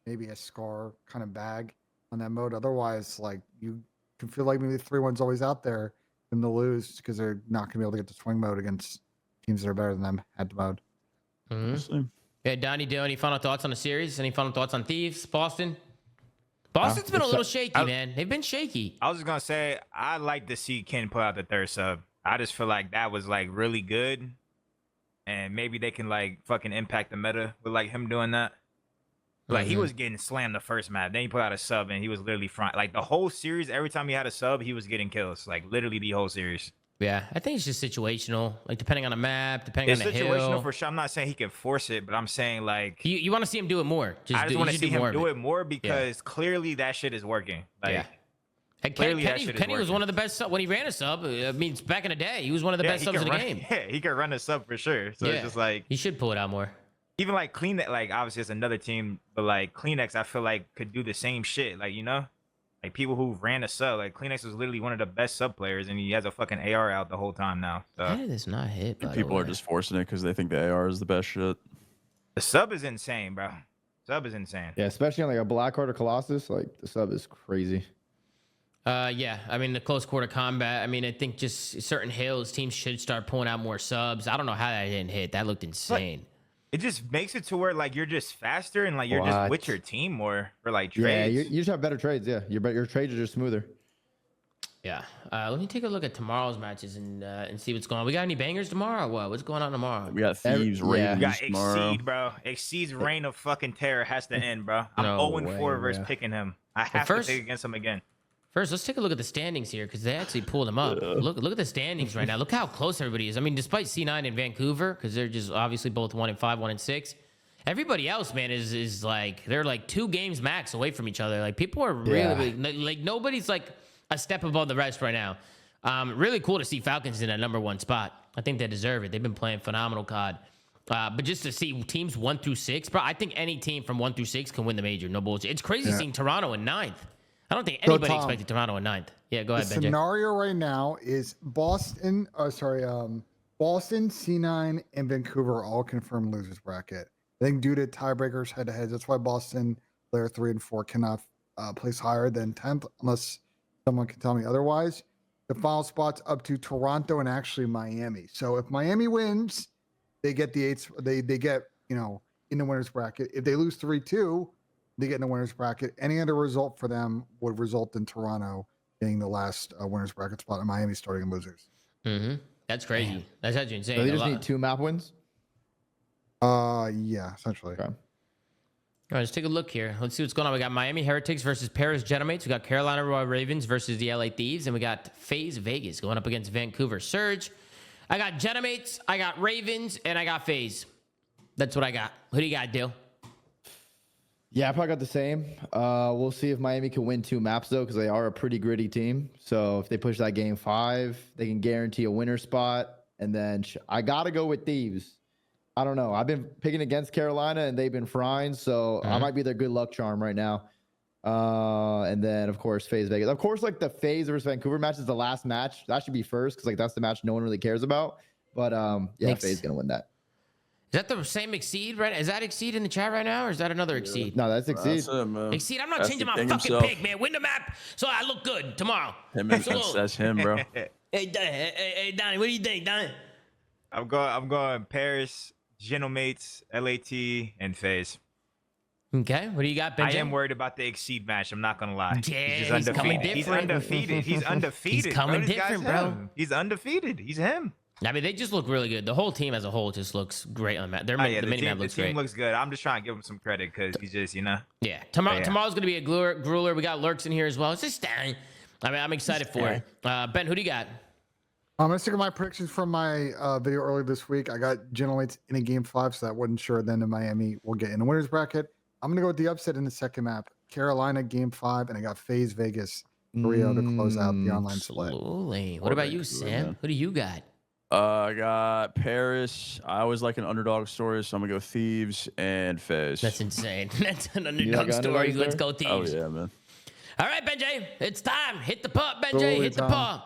maybe a scar kind of bag on that mode. Otherwise, like you can feel like maybe the 3-1's always out there and to lose because they're not going to be able to get to swing mode against teams that are better than them head to mode. Yeah, Donnie, do any final thoughts on the series? Any final thoughts on Thieves, Boston? Boston's been a little shaky, man. They've been shaky. I was just gonna say I like to see Ken put out the third sub. I just feel like that was like really good, and maybe they can like fucking impact the meta with like him doing that. Like he was getting slammed the first match, then he put out a sub and he was literally front. Like the whole series, every time he had a sub, he was getting kills. Like literally the whole series. Yeah, I think it's just situational. Like depending on the map, depending on the hill. It's situational for sure. I'm not saying he can force it, but I'm saying like you want to see him do it more. I just want to see him do it more because clearly that shit is working. Like, yeah. And Kenny was one of the best when he ran a sub. I mean, back in the day, he was one of the best subs in the game. Yeah, he could run a sub for sure. So it's just like he should pull it out more. Even like Kleenex, like obviously it's another team, but like Kleenex, I feel like could do the same shit. Like like people who ran a sub. Like Kleenex was literally one of the best sub players, and he has a fucking AR out the whole time now. So. How did this not hit? People are just forcing it because they think the AR is the best shit. The sub is insane, bro. Sub is insane. Yeah, especially on like a Blackheart or Colossus, like the sub is crazy. Yeah, I mean the close quarter combat. I mean, I think just certain hills teams should start pulling out more subs. I don't know how that didn't hit. That looked insane. It just makes it to where like you're just faster and like you're just with your team more for like trades. Yeah, you just have better trades. Yeah, your trades are just smoother. Yeah. Let me take a look at tomorrow's matches and see what's going on. We got any bangers tomorrow? Or what? What's going on tomorrow? We got Thieves, Ravens We got tomorrow. Exceed, bro. Exceed's reign of fucking terror has to end, bro. I'm 0-4 versus picking him. I have to pick against him again. First, let's take a look at the standings here because they actually pulled them up. Look at the standings right now. Look how close everybody is. I mean, despite C9 and Vancouver, because they're just obviously both 1-5, 1-6. Everybody else, man, is like they're like 2 games max away from each other. Like people are really like nobody's like a step above the rest right now. Really cool to see Falcons in that #1 spot. I think they deserve it. They've been playing phenomenal COD. But just to see teams 1 through 6, bro, I think any team from 1 through 6 can win the major. No bullshit. It's crazy seeing Toronto in 9th. I don't think anybody expected Toronto in 9th. Yeah, go ahead, The Benji. scenario right now is Boston, Boston, C9, and Vancouver are all confirmed losers bracket. I think due to tiebreakers head-to-heads, that's why Boston, player 3 and 4, cannot place higher than 10th unless someone can tell me otherwise. The final spot's up to Toronto and actually Miami. So if Miami wins, they get the 8th. They get in the winners bracket. If they lose 3-2. They get in the winners bracket. Any other result for them would result in Toronto getting the last winners bracket spot and Miami starting in losers. That's crazy. Man. That's actually insane. So they just need 2 map wins? Yeah, essentially. Okay. All right, let's take a look here. Let's see what's going on. We got Miami Heretics versus Paris Genomates. We got Carolina Royal Ravens versus the LA Thieves. And we got FaZe Vegas going up against Vancouver Surge. I got Genomates, I got Ravens, and I got FaZe. That's what I got. Who do you got, Dill? Yeah, I probably got the same. We'll see if Miami can win 2 maps, though, because they are a pretty gritty team. So if they push that game 5, they can guarantee a winner spot. And then I got to go with Thieves. I don't know. I've been picking against Carolina, and they've been frying. So I might be their good luck charm right now. And then, of course, FaZe Vegas. Of course, like the FaZe versus Vancouver match is the last match. That should be first because like that's the match no one really cares about. But yeah, FaZe is going to win that. Is that the same Exceed, right? Is that Exceed in the chat right now, or is that another Exceed? No, that's Exceed. Exceed, I'm not changing my fucking pick, man. Win the map so I look good tomorrow. That's him, bro. Hey, Donnie, what do you think, Donnie? I'm going Paris, Genomates, LAT, and FaZe. Okay, what do you got, Benji? I am worried about the Exceed match. I'm not gonna lie. Yeah, he's coming different. He's undefeated. He's undefeated. He's coming different, bro. He's undefeated. He's him. I mean, they just look really good. The whole team as a whole just looks great on that. The mini-map looks great. The team looks good. I'm just trying to give him some credit because he's just, Yeah. Tomorrow's going to be a grueler. We got Lurks in here as well. It's just, I mean, I'm excited for it. Ben, who do you got? I'm gonna stick with my predictions from my video earlier this week. I got Generates in a game 5, so that wasn't sure. Then in Miami, we'll get in the winners bracket. I'm gonna go with the upset in the second map. Carolina game 5, and I got FaZe Vegas 3-0 to close out the online split. Absolutely. What about you, Sam? Who do you got? I got Paris. I always like an underdog story, so I'm gonna go Thieves and FaZe. That's insane. That's an underdog story. Let's go Thieves. Oh yeah, man. All right, Benjay, it's time. Hit the pump, Benjay. Hit the pump.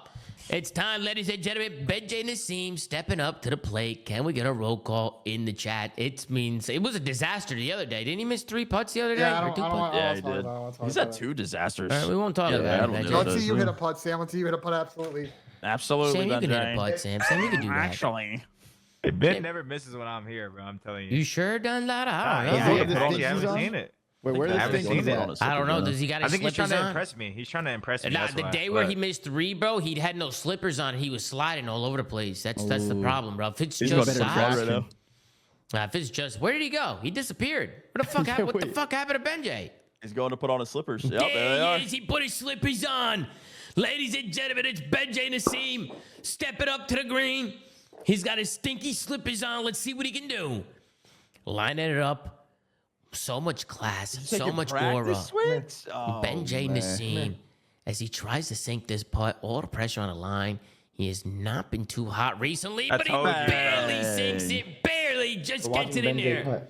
It's time, ladies and gentlemen. Benjay Nassim stepping up to the plate. Can we get a roll call in the chat? It means it was a disaster the other day. Didn't he miss 3 putts the other day? Yeah, he did. He's had 2 disasters. All right, we won't talk about it. Let's see you hit a putt, Sam. Let's see you hit a putt. Absolutely. Absolutely, Sam, you can hit a putt, Sam. Sam, you can do that. Actually. Ben never misses when I'm here, bro. I'm telling you. You sure done that? I Yeah, don't know. I haven't seen it. Wait, where I haven't does seen this it. I don't know. Does he got his I think he's slippers trying to on? impress me. He's trying to impress me. Nah, that's the why. day where he missed 3, bro, he had no slippers on. He was sliding all over the place. That's the problem, bro. If it's just size, if it's just, where did he go? He disappeared. What the fuck happened? What the fuck happened to Benjay? He's going to put on his slippers. Yep, There there they are. he is. He put his slippers on. Ladies and gentlemen, it's Benjay Nassim stepping up to the green. He's got his stinky slippers on. Let's see what he can do. Lining it up. So much class, so much aura. Benjay Nassim, as he tries to sink this putt, all the pressure on the line. He has not been too hot recently, but he barely sinks it. Barely just gets it in there.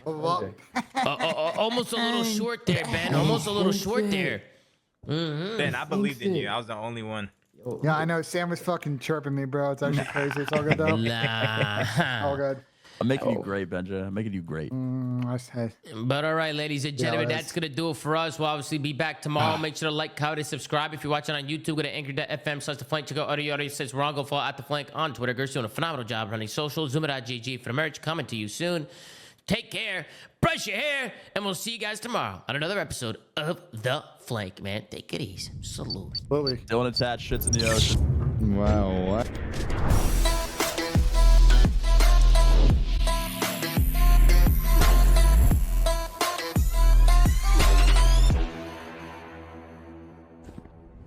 Almost a little short there, Ben. Almost a little short there. Ben, I believed in you. I was the only one. Yeah, I know. Sam was fucking chirping me, bro. It's actually crazy. It's all good though. All good. I'm making you great, Benja. I'm making you great. But all right, ladies and gentlemen, that's going to do it for us. We'll obviously be back tomorrow. Make sure to like, comment, and subscribe. If you're watching on YouTube, go to anchor.fm/theflank. Check out audio says Rongo. Follow at the flank on Twitter. Gert's doing a phenomenal job running social. ZooMaa.gg for the merch. Coming to you soon. Take care. Brush your hair. And we'll see you guys tomorrow on another episode of The Flank, man. Take it easy. Salute. Absolutely. Dylan attached shits in the ocean. Wow, what?